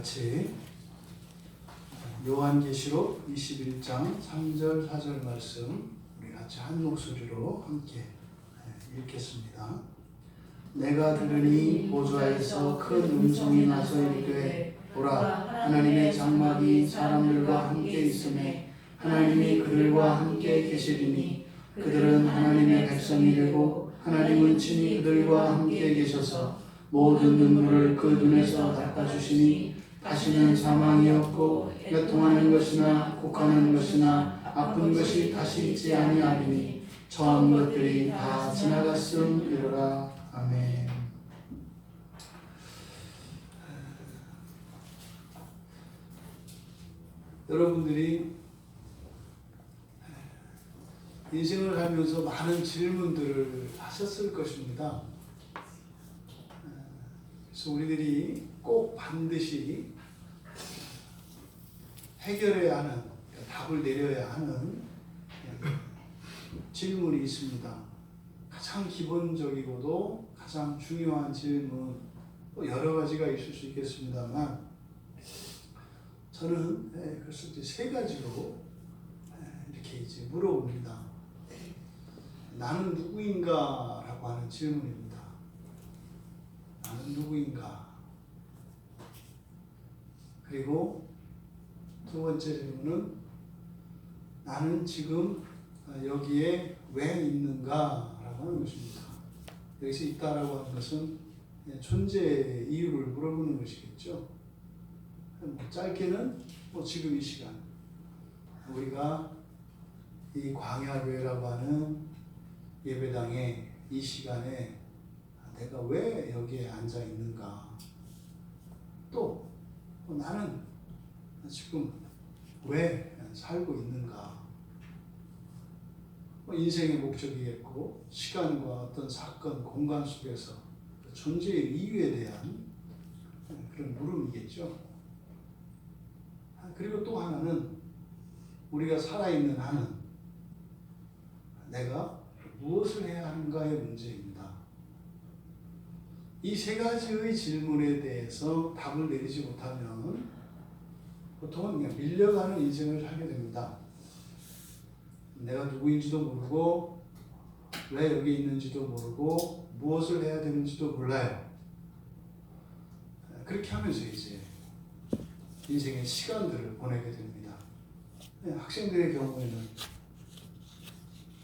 같이 요한계시록 21장 3절 4절 말씀 우리 같이 한 목소리로 함께 읽겠습니다. 내가 들으니 보좌에서 큰 음성이 나서 이르되 보라, 하나님의 장막이 사람들과 함께 있으매 하나님이 그들과 함께 계시리니 그들은 하나님의 백성이 되고 하나님은 친히 그들과 함께 계셔서 모든 눈물을 그 눈에서 닦아주시니 다시는 사망이 없고 애통하는 것이나 곡하는 것이나 아픈 것이 다시 있지 아니하리니 처음 것들이 다 지나갔음이로라. 아멘. 여러분들이 인생을 살면서 많은 질문들을 하셨을 것입니다. 그래서 우리들이 꼭 반드시 해결해야 하는, 답을 내려야 하는 질문이 있습니다. 가장 기본적이고도 가장 중요한 질문, 여러 가지가 있을 수 있겠습니다만 저는 그래서 이제 세 가지로 이렇게 이제 물어봅니다. 나는 누구인가? 라고 하는 질문입니다. 나는 누구인가? 그리고 두 번째 질문은 나는 지금 여기에 왜 있는가? 라고 하는 것입니다. 여기서 있다라고 하는 것은 존재의 이유를 물어보는 것이겠죠. 짧게는 지금 이 시간 우리가 이 광야교회라고 하는 예배당에 이 시간에 내가 왜 여기에 앉아 있는가? 또 나는 지금 왜 살고 있는가? 인생의 목적이겠고 시간과 어떤 사건, 공간 속에서 존재의 이유에 대한 그런 물음이겠죠. 그리고 또 하나는 우리가 살아있는 한은 내가 무엇을 해야 하는가의 문제입니다. 이 세 가지의 질문에 대해서 답을 내리지 못하면 보통은 그냥 밀려가는 인생을 살게 됩니다. 내가 누구인지도 모르고 왜 여기 있는지도 모르고 무엇을 해야 되는지도 몰라요. 그렇게 하면서 이제 인생의 시간들을 보내게 됩니다. 학생들의 경우에는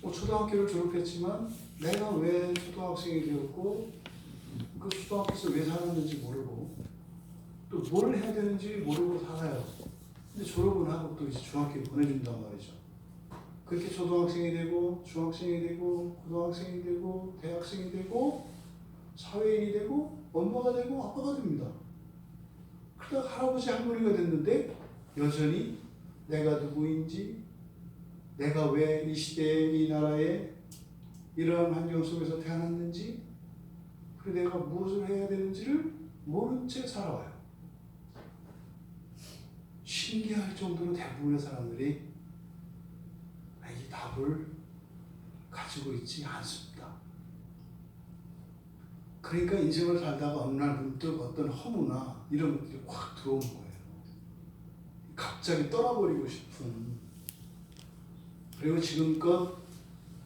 초등학교를 졸업했지만 내가 왜 초등학생이 되었고 그 초등학교에서 왜 살았는지 모르고 또 뭘 해야 되는지 모르고 살아요. 근데 졸업은 하고 또 이제 중학교에 보내준단 말이죠. 그렇게 초등학생이 되고 중학생이 되고 고등학생이 되고 대학생이 되고 사회인이 되고 엄마가 되고 아빠가 됩니다. 그러다가 할아버지 할머니가 됐는데 여전히 내가 누구인지 내가 왜 이 시대에 이 나라에 이러한 환경 속에서 태어났는지 그리고 내가 무엇을 해야 되는지를 모른 채 살아와요. 신기할 정도로 대부분의 사람들이 이 답을 가지고 있지 않습니다. 그러니까 인생을 살다가 어느 날 문득 어떤 허무나 이런 것들이 확 들어오는 거예요. 갑자기 떠나버리고 싶은. 그리고 지금껏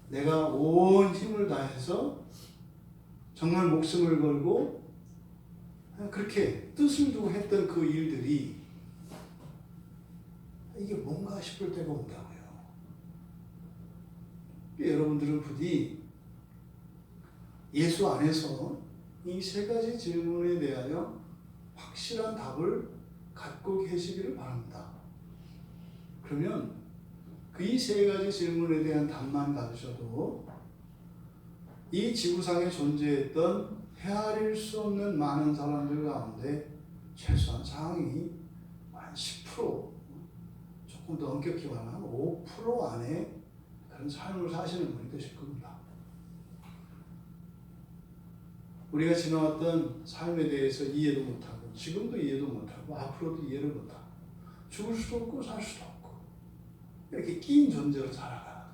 내가 온 힘을 다해서 정말 목숨을 걸고 그렇게 뜻을 두고 했던 그 일들이 이게 뭔가 싶을 때가 온다고요. 여러분들은 부디 예수 안에서 이 세 가지 질문에 대하여 확실한 답을 갖고 계시기를 바랍니다. 그러면 그 이 세 가지 질문에 대한 답만 가지셔도 이 지구상에 존재했던 헤아릴 수 없는 많은 사람들 가운데 최소한 상위 한 10%, 조금 더 엄격히 말하면 5% 안에 그런 삶을 사시는 분이 되실 겁니다. 우리가 지나왔던 삶에 대해서 이해도 못하고 지금도 이해도 못하고 앞으로도 이해를 못하고 죽을 수도 없고 살 수도 없고 이렇게 끼인 존재로 살아가.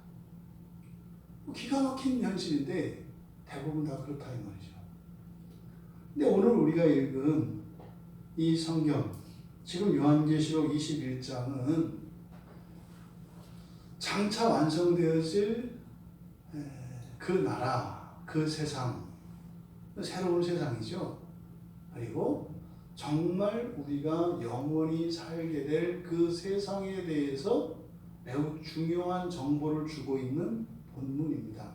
기가 막힌 현실인데 대부분 다 그렇다 이 말이죠. 근데 오늘 우리가 읽은 이 성경 지금 요한계시록 21장은 장차 완성되어질 그 나라, 그 세상, 새로운 세상이죠. 그리고 정말 우리가 영원히 살게 될 그 세상에 대해서 매우 중요한 정보를 주고 있는 본문입니다.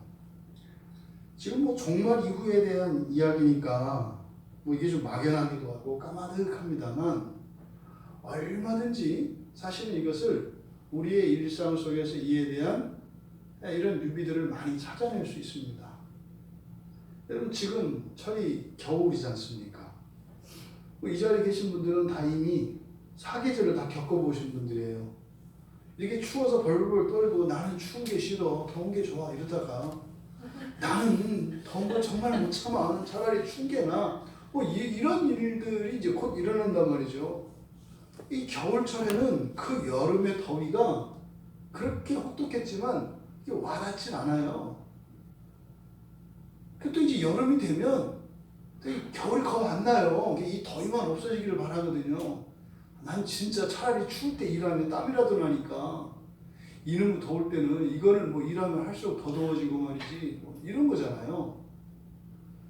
지금 뭐 종말 이후에 대한 이야기니까 뭐 이게 좀 막연하기도 하고 까마득합니다만 얼마든지 사실은 이것을 우리의 일상 속에서 이에 대한 이런 유비들을 많이 찾아낼 수 있습니다. 여러분 지금 철이 겨울이지 않습니까? 이 자리에 계신 분들은 다 이미 사계절을 다 겪어보신 분들이에요. 이렇게 추워서 벌벌 떨고 나는 추운 게 싫어, 더운 게 좋아 이러다가 나는 더운 걸 정말 못 참아, 차라리 추운 게 나아, 이런 일들이 이제 곧 일어난단 말이죠. 이 겨울철에는 그 여름의 더위가 그렇게 혹독했지만 이게 와닿진 않아요. 또 이제 여름이 되면 또 겨울이 겁 안 나요. 이 더위만 없어지기를 바라거든요. 난 진짜 차라리 추울 때 일하면 땀이라도 나니까 이놈 더울 때는 이거는 뭐 일하면 할수록 더 더워지고 말이지 뭐 이런 거잖아요.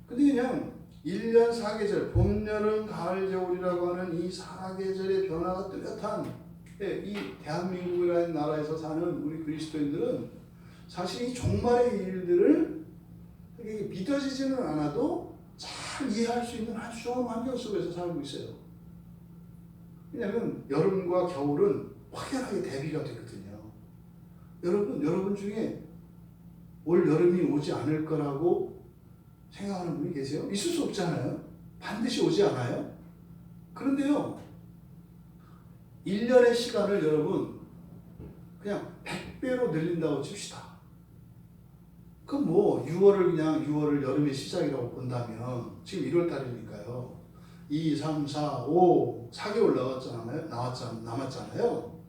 근데 그냥 1년 4계절 봄, 여름, 가을, 겨울이라고 하는 이 4계절의 변화가 뚜렷한 이 대한민국이라는 나라에서 사는 우리 그리스도인들은 사실 이 종말의 일들을 믿어지지는 않아도 잘 이해할 수 있는 아주 좋은 환경 속에서 살고 있어요. 왜냐하면 여름과 겨울은 확연하게 대비가 되거든요. 여러분 중에 올 여름이 오지 않을 거라고 생각하는 분이 계세요? 있을 수 없잖아요. 반드시 오지 않아요? 그런데요, 1년의 시간을 여러분 그냥 100배로 늘린다고 칩시다. 그럼 뭐 6월을 여름의 시작이라고 본다면 지금 1월 달이니까요. 2, 3, 4, 5, 4개월 남았잖아요.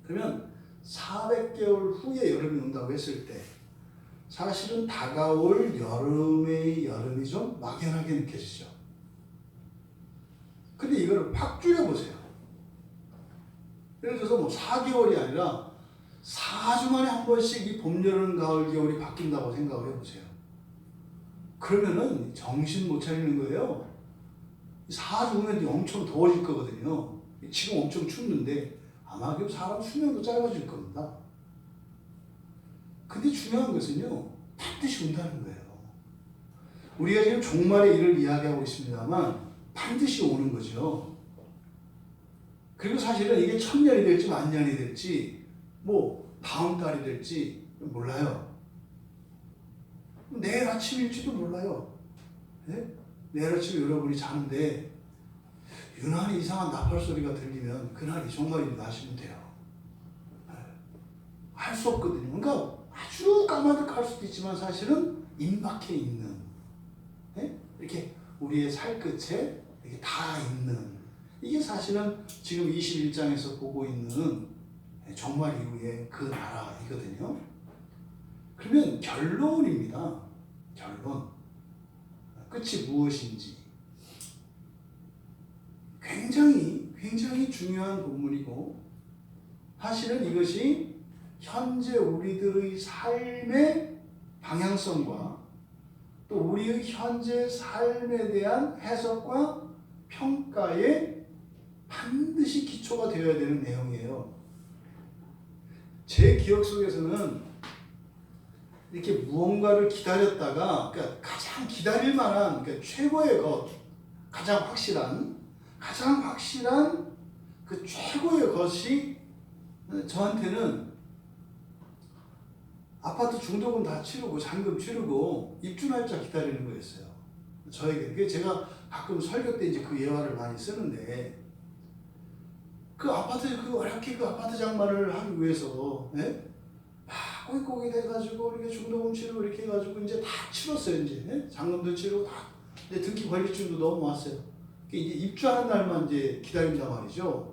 그러면 400개월 후에 여름이 온다고 했을 때 사실은 다가올 여름의 여름이 좀 막연하게 느껴지죠. 근데 이거를 확 줄여보세요. 예를 들어서 뭐 4개월이 아니라 4주 만에 한 번씩 이 봄, 여름, 가을, 겨울이 바뀐다고 생각을 해보세요. 그러면은 정신 못 차리는 거예요. 4주 후면 엄청 더워질 거거든요. 지금 엄청 춥는데 아마 사람 수명도 짧아질 겁니다. 근데 중요한 것은요, 반드시 온다는 거예요. 우리가 지금 종말의 일을 이야기하고 있습니다만 반드시 오는 거죠. 그리고 사실은 이게 1000년이 될지 만년이 될지 뭐 다음 달이 될지 몰라요. 내일 아침일지도 몰라요. 네? 내일 아침에 여러분이 자는데 유난히 이상한 나팔 소리가 들리면 그날이 종말입니다 하시면 돼요. 할 수 없거든요. 그러니까 아주 까마득할 수도 있지만 사실은 임박해 있는, 네? 이렇게 우리의 살끝에 이렇게 다 있는, 이게 사실은 지금 21장에서 보고 있는 종말 이후의 그 나라이거든요. 그러면 결론입니다. 결론. 끝이 무엇인지. 굉장히 중요한 본문이고, 사실은 이것이 현재 우리들의 삶의 방향성과 또 우리의 현재 삶에 대한 해석과 평가에 반드시 기초가 되어야 되는 내용이에요. 제 기억 속에서는 이렇게 무언가를 기다렸다가, 그러니까 가장 기다릴 만한, 그러니까 최고의 것, 가장 확실한 그 최고의 것이 저한테는 아파트 중도금 다 치르고 잔금 치르고 입주 날짜 기다리는 거였어요. 저에게. 제가 가끔 설교 때 이제 그 예화를 많이 쓰는데, 그 아파트 어렵게 그 아파트 장만을 하기 위해서, 예? 막 꼬깃꼬깃 해가지고 이렇게 중도금 치르고 이렇게 해가지고 이제 다 치렀어요. 이제, 예? 잔금도 치르고 다. 이제 등기 관리증도 넘어왔어요. 이제 입주하는 날만 이제 기다린단 말이죠.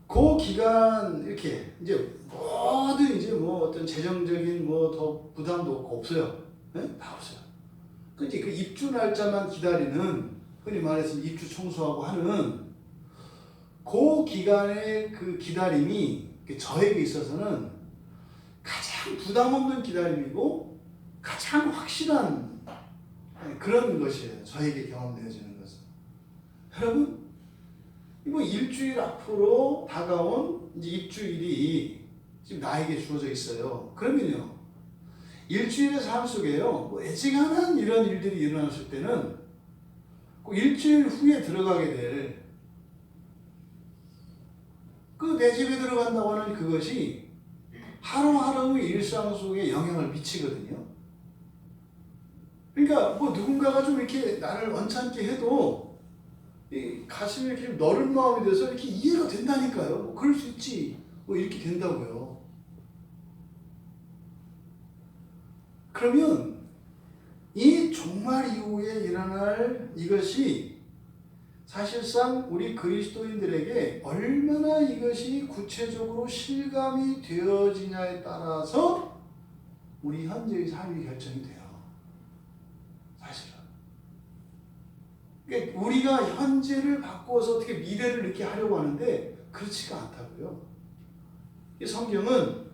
그 기간 이렇게 이제 모든 이제 뭐 어떤 재정적인 뭐 더 부담도 없어요. 네? 다 없어요. 그 이제 그 입주 날짜만 기다리는, 흔히 말해서 입주 청소하고 하는 그 기간의 그 기다림이 저에게 있어서는 가장 부담 없는 기다림이고 가장 확실한 그런 것이에요. 저에게 경험되어지는 것은. 여러분, 이거 일주일 앞으로 다가온 이제 입주일이 지금 나에게 주어져 있어요. 그러면요, 일주일의 삶 속에요, 뭐 애지간한 이런 일들이 일어났을 때는 그 일주일 후에 들어가게 될 그 내 집에 들어간다고 하는 그것이 하루하루의 일상 속에 영향을 미치거든요. 그러니까 뭐 누군가가 좀 이렇게 나를 언짢게 해도 이 가슴이 이렇게 너른 마음이 돼서 이렇게 이해가 된다니까요. 뭐 그럴 수 있지. 뭐 이렇게 된다고요. 그러면 이 종말 이후에 일어날 이것이 사실상 우리 그리스도인들에게 얼마나 이것이 구체적으로 실감이 되어지냐에 따라서 우리 현재의 삶이 결정이 돼요. 사실은. 그러니까 우리가 현재를 바꾸어서 어떻게 미래를 이렇게 하려고 하는데 그렇지가 않다고요. 이 성경은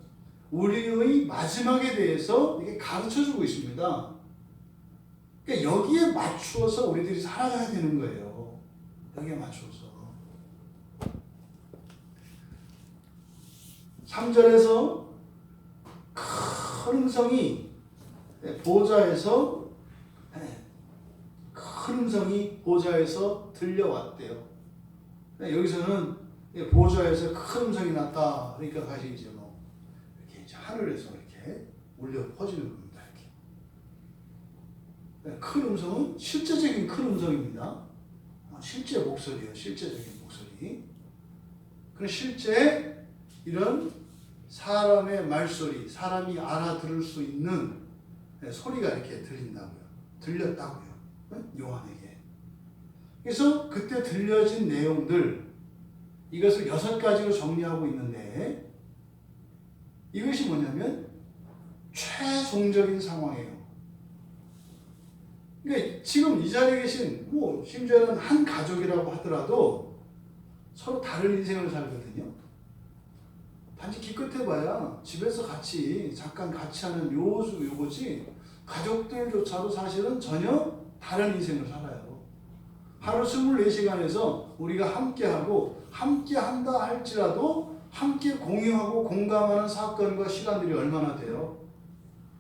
우리의 마지막에 대해서 이게 가르쳐주고 있습니다. 그러니까 여기에 맞추어서 우리들이 살아가야 되는 거예요. 여기에 맞추어서. 3절에서 큰 음성이 보좌에서 큰 음성이 보좌에서 들려왔대요. 여기서는 보좌에서 큰 음성이 났다. 그러니까 다시 이제 뭐 이렇게 이제 하늘에서 이렇게 울려 퍼지는 겁니다. 이렇게. 큰 음성은 실제적인 큰 음성입니다. 실제 목소리예요. 실제적인 목소리. 그럼 실제 이런 사람의 말소리, 사람이 알아들을 수 있는 소리가 이렇게 들린다고요. 들렸다고요. 요한에게. 그래서 그때 들려진 내용들, 이것을 6가지로 정리하고 있는데 이것이 뭐냐면 최종적인 상황이에요. 그러니까 지금 이 자리에 계신 뭐 심지어는 한 가족이라고 하더라도 서로 다른 인생을 살거든요. 단지 기껏 해봐야 집에서 같이 잠깐 같이 하는 요거지 가족들조차도 사실은 전혀 다른 인생을 살아요. 하루 24시간에서 우리가 함께하고 함께한다 할지라도 함께 공유하고 공감하는 사건과 시간들이 얼마나 돼요?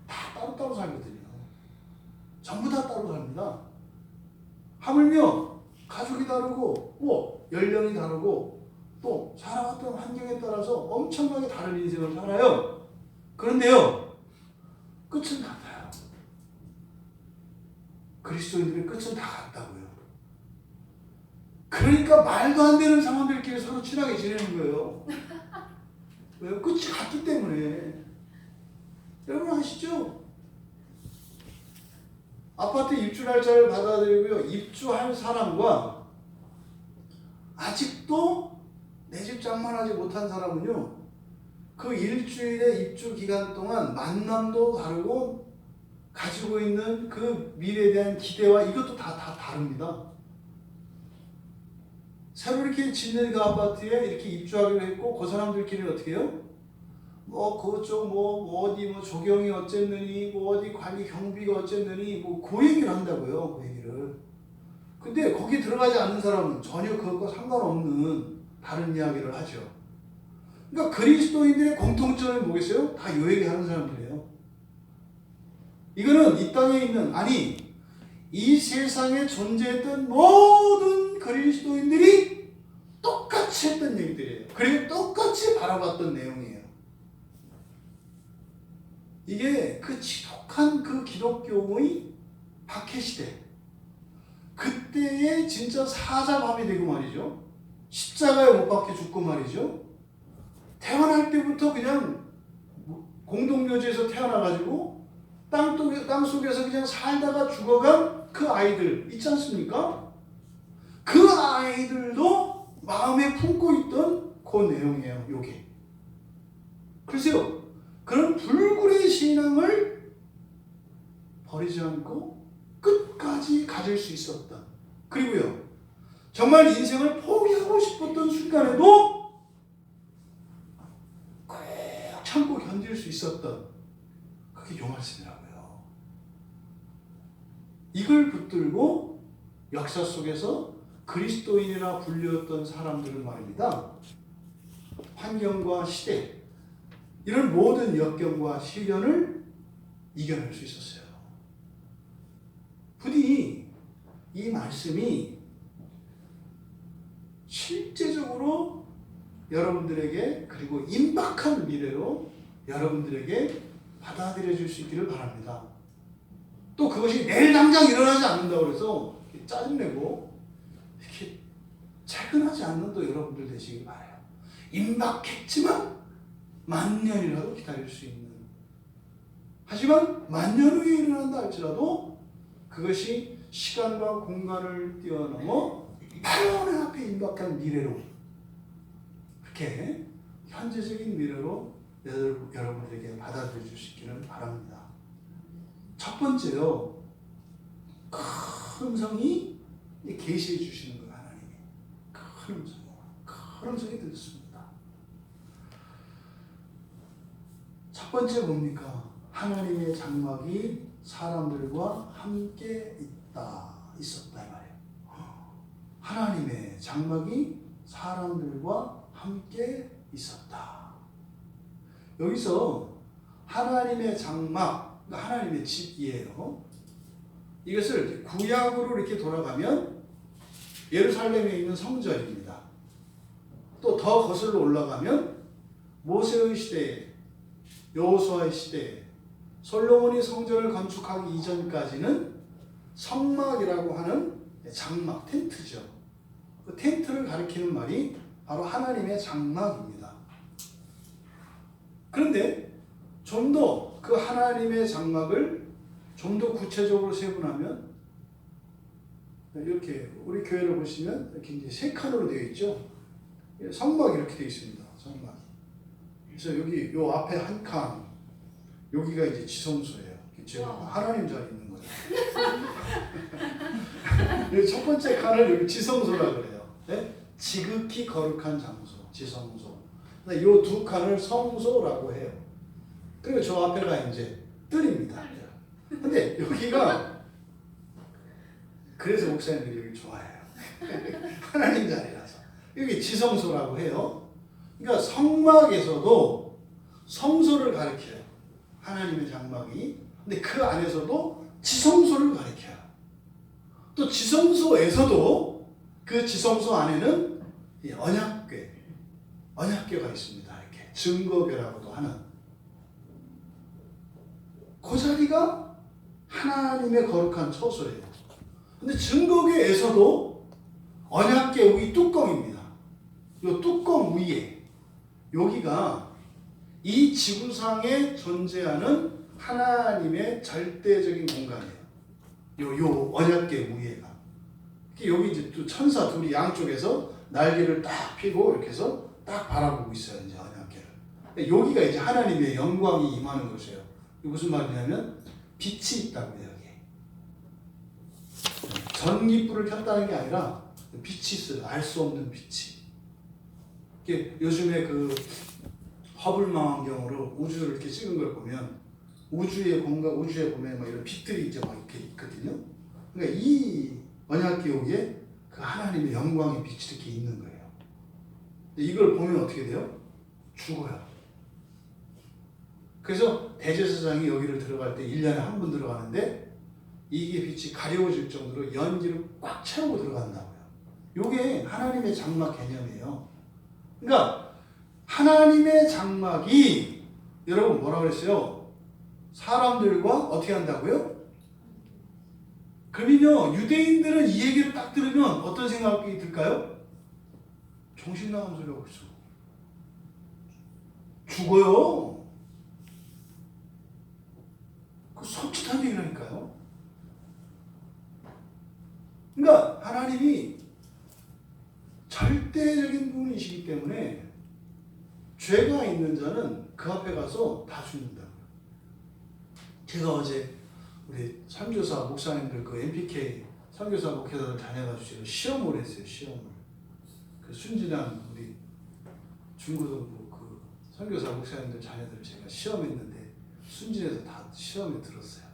다 따로따로 살거든요. 전부 다 따로 삽니다. 하물며 가족이 다르고 뭐 연령이 다르고 또 살아왔던 환경에 따라서 엄청나게 다른 인생을 살아요. 그런데요, 끝은 같아요. 그리스도인들의 끝은 다 같다고요. 그러니까 말도 안 되는 사람들끼리 서로 친하게 지내는 거예요. 왜요? 끝이 같기 때문에. 여러분 아시죠? 아파트 입주 날짜를 받아들이고요. 입주할 사람과 아직도 내 집 장만하지 못한 사람은요, 그 일주일의 입주 기간 동안 만남도 다르고 가지고 있는 그 미래에 대한 기대와 이것도 다 다릅니다. 새로 이렇게 짓는 그 아파트에 이렇게 입주하기로 했고 그 사람들끼리는 어떻게 해요? 뭐 그쪽 뭐 어디 뭐 조경이 어쨌느니 뭐 어디 관리 경비가 어쨌느니 뭐 그 얘기를 한다고요. 그 얘기를. 근데 거기 들어가지 않는 사람은 전혀 그것과 상관없는 다른 이야기를 하죠. 그러니까 그리스도인들의 공통점이 뭐겠어요? 다 요 얘기 하는 사람들이에요. 이거는 이 땅에 있는, 아니 이 세상에 존재했던 모든 그리스도인들이 똑같이 했던 얘기들이에요. 그리고 똑같이 바라봤던 내용이에요. 이게 그 지독한 그 기독교의 박해시대, 그때의 진짜 사자밤이 되고 말이죠. 십자가에 못 박혀 죽고 말이죠. 태어날 때부터 그냥 공동묘지에서 태어나가지고 땅 속에서 그냥 살다가 죽어간 그 아이들 있지 않습니까? 그 아이들도 마음에 품고 있던 그 내용이에요. 요게. 글쎄요, 그런 불굴의 신앙을 버리지 않고 끝까지 가질 수 있었던, 그리고요 정말 인생을 포기하고 싶었던 순간에도 꼭 참고 견딜 수 있었던 그게 요 말씀이라고요. 이걸 붙들고 역사 속에서 그리스도인이라 불렸던 사람들은 말입니다. 환경과 시대, 이런 모든 역경과 시련을 이겨낼 수 있었어요. 부디 이 말씀이 실제적으로 여러분들에게, 그리고 임박한 미래로 여러분들에게 받아들여질 수 있기를 바랍니다. 또 그것이 내일 당장 일어나지 않는다고 해서 짜증내고 이렇게 퇴근하지 않는 또 여러분들 되시길 바라요. 임박했지만 만년이라도 기다릴 수 있는, 하지만 만년 후에 일어난다 할지라도 그것이 시간과 공간을 뛰어넘어 바로 내 앞에 임박한 미래로, 그렇게 현재적인 미래로 여러분들에게 받아들여줄 수 있기를 바랍니다. 첫 번째요, 큰 음성이 계시해 주시는 거예요. 하나님이 큰 음성이 들렸습니다. 첫 번째 뭡니까? 하나님의 장막이 사람들과 함께 있었다 이 말이에요. 하나님의 장막이 사람들과 함께 있었다. 여기서 하나님의 장막, 하나님의 집이에요. 이것을 구약으로 이렇게 돌아가면 예루살렘에 있는 성전입니다. 또 더 거슬러 올라가면 모세의 시대에, 여호수아의 시대에, 솔로몬이 성전을 건축하기 이전까지는 성막이라고 하는 장막, 텐트죠. 그 텐트를 가리키는 말이 바로 하나님의 장막입니다. 그런데 좀 더 그 하나님의 장막을 좀 더 구체적으로 세분하면, 이렇게 우리 교회를 보시면 이렇게 이제 세 칸으로 되어 있죠. 성막이 이렇게 되어 있습니다. 성막이. 그래서 여기 요 앞에 한 칸, 여기가 이제 지성소예요. 제가 하나님 자리에 있는 거예요. 첫 번째 칸을 여기 지성소라고 그래요. 네? 지극히 거룩한 장소, 지성소. 이 두 칸을 성소라고 해요. 그리고 저 앞에가 이제 뜰입니다. 근데 여기가, 그래서 목사님들이 여기 좋아해요. 하나님 자리라서. 여기 지성소라고 해요. 그러니까 성막에서도 성소를 가리켜요. 하나님의 장막이. 근데 그 안에서도 지성소를 가리켜요. 또 지성소에서도 그 지성소 안에는 언약궤가 있습니다. 이렇게 증거궤라고도 하는. 그 자리가 하나님의 거룩한 처소예요. 근데 증거궤에서도 언약궤 위 뚜껑입니다. 이 뚜껑 위에 여기가 이 지구상에 존재하는 하나님의 절대적인 공간이에요. 요 언약궤 위에가. 여기 이제 또 천사 둘이 양쪽에서 날개를 딱 펴고 이렇게 해서 딱 바라보고 있어요. 이제 언약궤를. 여기가 이제 하나님의 영광이 임하는 곳이에요. 무슨 말이냐면 빛이 있다고요. 여기 전기불을 켰다는 게 아니라 빛이 있어요. 알 수 없는 빛이. 요즘에 그 허블 망원경으로 우주를 이렇게 찍은 걸 보면 우주의 공간, 우주에 보면 막 이런 빛들이 이제 막 이렇게 있거든요. 그러니까 이 언약궤 위에 그 하나님의 영광의 빛이 이렇게 있는 거예요. 이걸 보면 어떻게 돼요? 죽어요. 그래서 대제사장이 여기를 들어갈 때 1년에 한 번 들어가는데 이게 빛이 가려워질 정도로 연기를 꽉 채우고 들어간다고요. 이게 하나님의 장막 개념이에요. 그러니까 하나님의 장막이, 여러분 뭐라 그랬어요? 사람들과 어떻게 한다고요? 그러면요, 유대인들은 이 얘기를 딱 들으면 어떤 생각이 들까요? 정신 나간 소리 하고 있어. 죽어요. 그 섬찟한 얘기라니까요. 그러니까 하나님이 절대적인 분이시기 때문에 죄가 있는 자는 그 앞에 가서 다 죽는다. 제가 어제 우리 삼교사 목사님들 그 MPK 선교사 목회자들 자녀가 주시고 시험을 했어요. 시험을. 그 순진한 우리 중고등부 그 선교사 목사님들 자녀들 제가 시험했는데 순진해서 다 시험에 들었어요.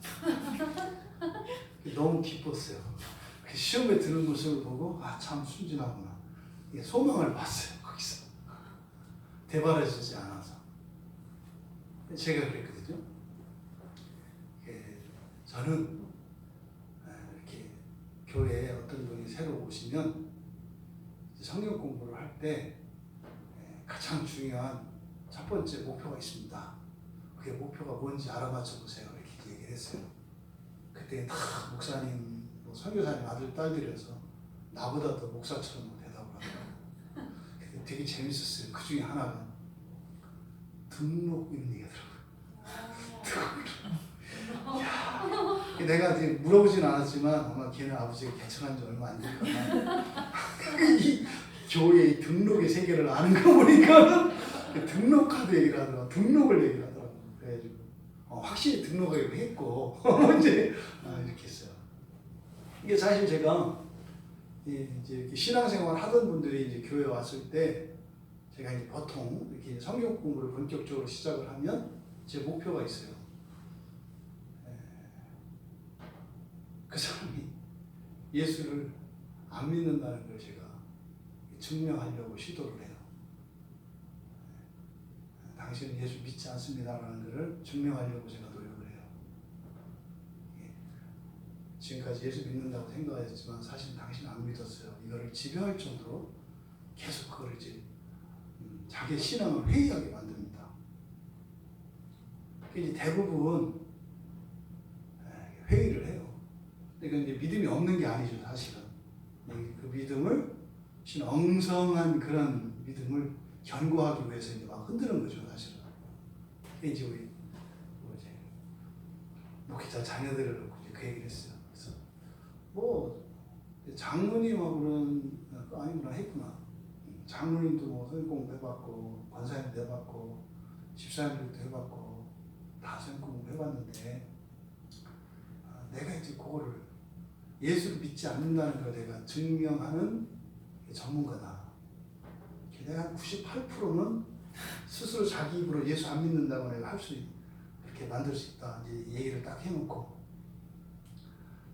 너무 기뻤어요. 그 시험에 드는 모습을 보고 아 참 순진하구나. 소망을 봤어요. 거기서 대바라지지 않아서 제가 그랬거든요. 저는 이렇게 교회에 어떤 분이 새로 오시면 성경 공부를 할 때 가장 중요한 첫 번째 목표가 있습니다. 그게 목표가 뭔지 알아맞혀 보세요. 이렇게 얘기를 했어요. 그때 다 목사님, 선교사님 아들 딸들이어서 나보다 더 목사처럼 대답을 하더라고요. 되게 재밌었어요. 그 중에 하나가 등록 이런 얘기하더라고요. 내가 물어보진 않았지만 아마 걔는 아버지가 개척한 지 얼마 안 됐거나 이 교회의 등록의 세계를 아는 거 보니까 등록카드 얘기를 하더라고요. 등록을 얘기를 하더라고요. 그래가지고 확실히 등록하기로 했고 이제 이렇게 했어요. 이게 사실 제가 이제 이렇게 신앙생활 하던 분들이 이제 교회 왔을 때 제가 이제 보통 이렇게 성경 공부를 본격적으로 시작을 하면 제 목표가 있어요. 그 사람이 예수를 안 믿는다는 걸 제가 증명하려고 시도를 해요. 당신은 예수 믿지 않습니다라는 것을 증명하려고 제가 노력을 해요. 지금까지 예수 믿는다고 생각하셨지만 사실 당신은 안 믿었어요. 이거를 지배할 정도로 계속 그걸 이제 자기 신앙을 회의하게 만듭니다. 이제 대부분 회의를 해요. 그러니까 이제 믿음이 없는 게 아니죠, 사실은. 그 믿음을 엉성한 그런 믿음을 견고하기 위해서 이제 막 흔드는 거죠, 사실은. 이제 우리 목회자 자녀들을 놓고 이제 그 얘기를 했어요. 그래서 장로님하고는 아니구나 했구나. 장로님도 성경 공부 해봤고 권사님도 해봤고 집사님들도 해봤고 다 성경 공부 해봤는데 내가 이제 그거를 예수를 믿지 않는다는 걸 내가 증명하는 전문가다. 내가 한 98%는 스스로 자기 입으로 예수 안 믿는다고 내가 할 수 이렇게 만들 수 있다. 이제 얘기를 딱 해놓고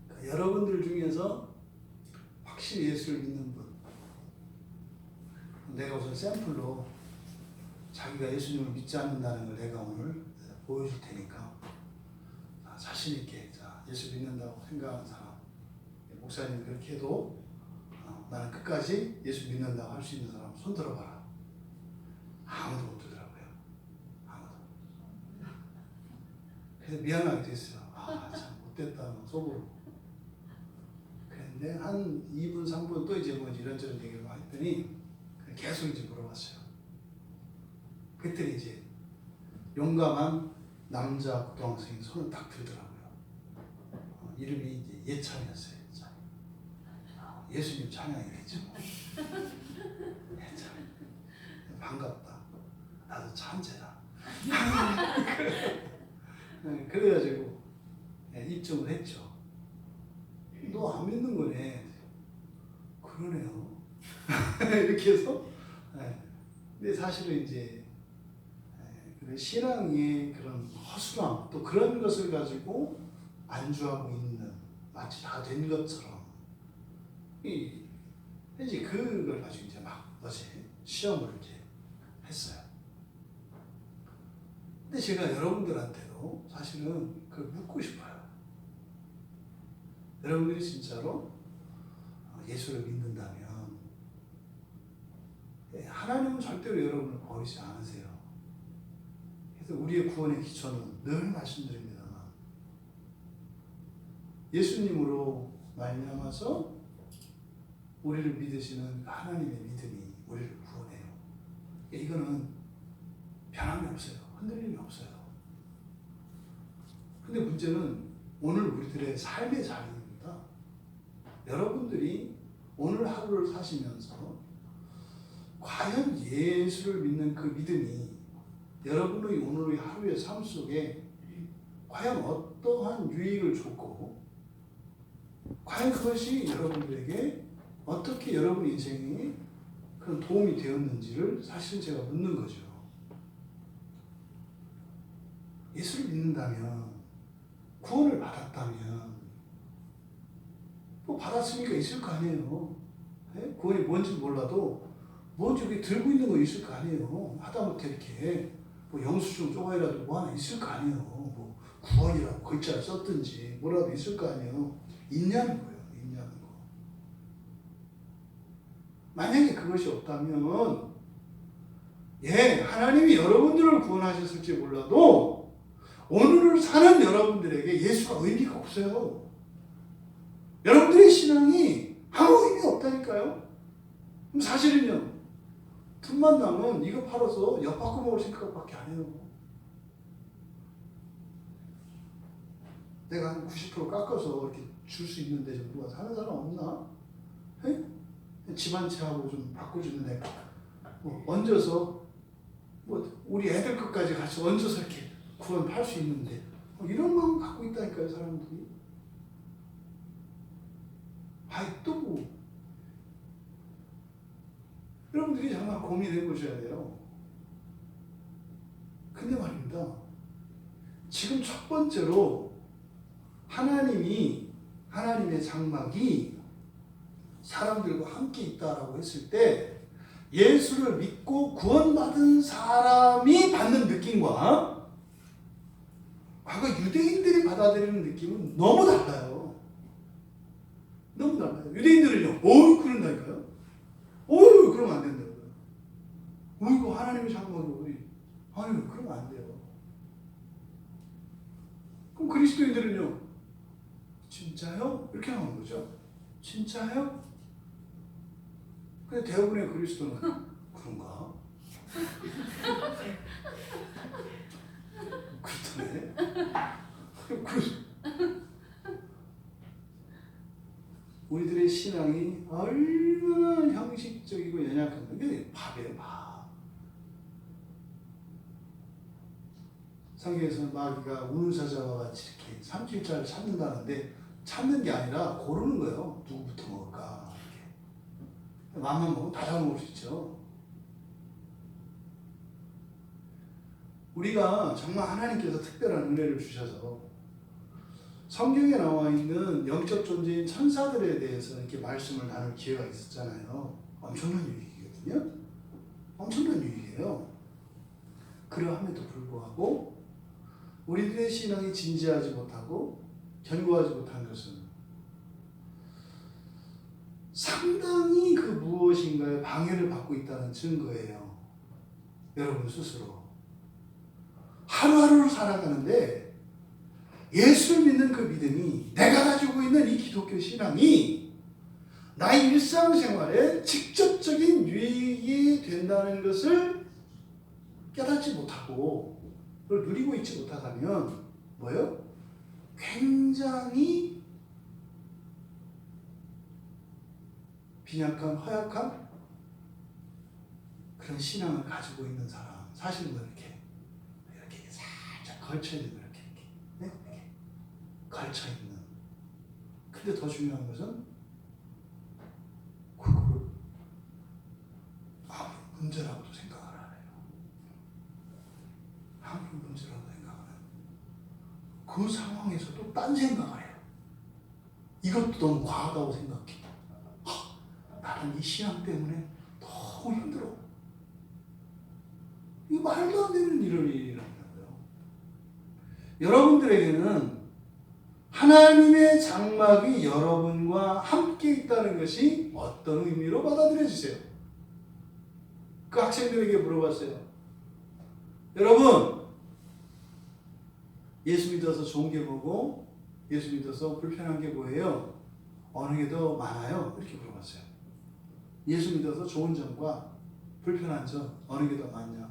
그러니까 여러분들 중에서 확실히 예수를 믿는 분, 내가 우선 샘플로 자기가 예수님을 믿지 않는다는 걸 내가 오늘 보여줄 테니까 자신 있게 예수 믿는다고 생각하는 사람, 목사님 그렇게 해도 나는 끝까지 예수 믿는다고 할 수 있는 사람 손 들어봐라. 아무도 못 들더라고요. 아무도. 그래서 미안하게 됐어요. 참 못됐다 속으로. 그런데 한 2분 3분 또 이제 이런저런 얘기를 막 했더니 계속 이제 물어봤어요. 그때 이제 용감한 남자 고등학생이 손을 딱 들더라고요. 이름이 이제 예찬이었어요. 예수님 찬양이겠죠. 예찬. 반갑다. 나도 찬재다. 그래가지고 입증을 했죠. 너 안 믿는 거네. 그러네요. 이렇게 해서. 근데 사실은 이제 신앙의 그런 허술함 또 그런 것을 가지고 안주하고 있는 마치 다 된 것처럼 이제 그걸 가지고 이제 막 어제 시험을 이제 했어요. 근데 제가 여러분들한테도 사실은 그 묻고 싶어요. 여러분들이 진짜로 예수를 믿는다면 하나님은 절대로 여러분을 버리지 않으세요. 그래서 우리의 구원의 기초는 늘 말씀드립니다만 예수님으로 말미암아서 우리를 믿으시는 하나님의 믿음이 우리를 구원해요. 이거는 변함이 없어요. 흔들림이 없어요. 근데 문제는 오늘 우리들의 삶의 자리입니다. 여러분들이 오늘 하루를 사시면서 과연 예수를 믿는 그 믿음이 여러분의 오늘의 하루의 삶 속에 과연 어떠한 유익을 줬고 과연 그것이 여러분들에게 어떻게 여러분 인생에 그런 도움이 되었는지를 사실 제가 묻는 거죠. 예수를 믿는다면, 구원을 받았다면, 뭐 받았으니까 있을 거 아니에요. 네? 구원이 뭔지 몰라도 뭔지 여기 들고 있는 거 있을 거 아니에요. 하다못해 이렇게 뭐 영수증 조각이라도 뭐 하나 있을 거 아니에요. 뭐 구원이라고 글자를 썼든지 뭐라도 있을 거 아니에요. 있냐는 거예요. 있냐는 거. 만약에 그것이 없다면 하나님이 여러분들을 구원하셨을지 몰라도 오늘을 사는 여러분들에게 예수가 의미가 없어요. 여러분들의 신앙이 아무 의미 없다니까요. 그럼 사실은요, 틈만 나면 이거 팔아서 엿 바꿔 먹을 생각밖에 안 해요. 내가 한 90% 깎아서 이렇게 줄 수 있는데 좀 누가 사는 사람 없나? 에? 집 한 채하고 좀 바꿔주는 애가 뭐 얹어서 뭐 우리 애들 것까지 같이 얹어서 이렇게 구원 팔 수 있는데 이런 마음 갖고 있다니까요, 사람들이. 아이 또 뭐. 여러분들이 정말 고민해 보셔야 돼요. 근데 말입니다. 지금 첫 번째로 하나님의 장막이 사람들과 함께 있다라고 했을 때 예수를 믿고 구원받은 사람이 받는 느낌과 과거 유대인들이 받아들이는 느낌은 너무 달라요. 너무 달라요. 유대인들은요, 그런다니까요. 그러면 안 된다고요. 이거 하나님의 장막이 아니, 그러면 안 돼요. 그럼 그리스도인들은요, 진짜요? 이렇게 나오는 거죠. 진짜요? 근데 대부분의 그리스도는 그런가? 그렇다네. 우리들의 신앙이 얼마나 형식적이고 연약한 게 밥이에요, 밥. 성경에서는 마귀가 우는 사자와 같이 이렇게 삼킬자를 찾는다는데 찾는 게 아니라 고르는 거예요. 누구부터 먹을까? 이렇게. 맘만 먹으면 다 잘 먹을 수 있죠. 우리가 정말 하나님께서 특별한 은혜를 주셔서 성경에 나와 있는 영적 존재인 천사들에 대해서 이렇게 말씀을 나눌 기회가 있었잖아요. 엄청난 유익이거든요. 엄청난 유익이에요. 그러함에도 불구하고 우리들의 신앙이 진지하지 못하고 견고하지 못한 것은 상당히 그 무엇인가에 방해를 받고 있다는 증거예요. 여러분 스스로. 하루하루를 살아가는데 예수를 믿는 그 믿음이, 내가 가지고 있는 이 기독교 신앙이 나의 일상생활에 직접적인 유익이 된다는 것을 깨닫지 못하고 그걸 누리고 있지 못하다면 뭐예요? 굉장히 빈약한, 허약한 그런 신앙을 가지고 있는 사람. 사실은 이렇게 살짝 걸쳐있는 거, 이렇게 걸쳐있는. 근데 더 중요한 것은 그거를 아무 문제라고도 생각을 안 해요. 아무 문제라고 생각을 안 해요. 그 상황에서도 딴 생각을 해요. 이것도 너무 과하다고 생각해. 나는 이 신앙 때문에 너무 힘들어. 이 말도 안 되는 일이라는 거예요. 여러분들에게는 하나님의 장막이 여러분과 함께 있다는 것이 어떤 의미로 받아들여지세요? 그 학생들에게 물어봤어요. 여러분, 예수 믿어서 좋은 게 뭐고 예수 믿어서 불편한 게 뭐예요? 어느 게 더 많아요? 이렇게 물어봤어요. 예수 믿어서 좋은 점과 불편한 점 어느 게 더 많냐?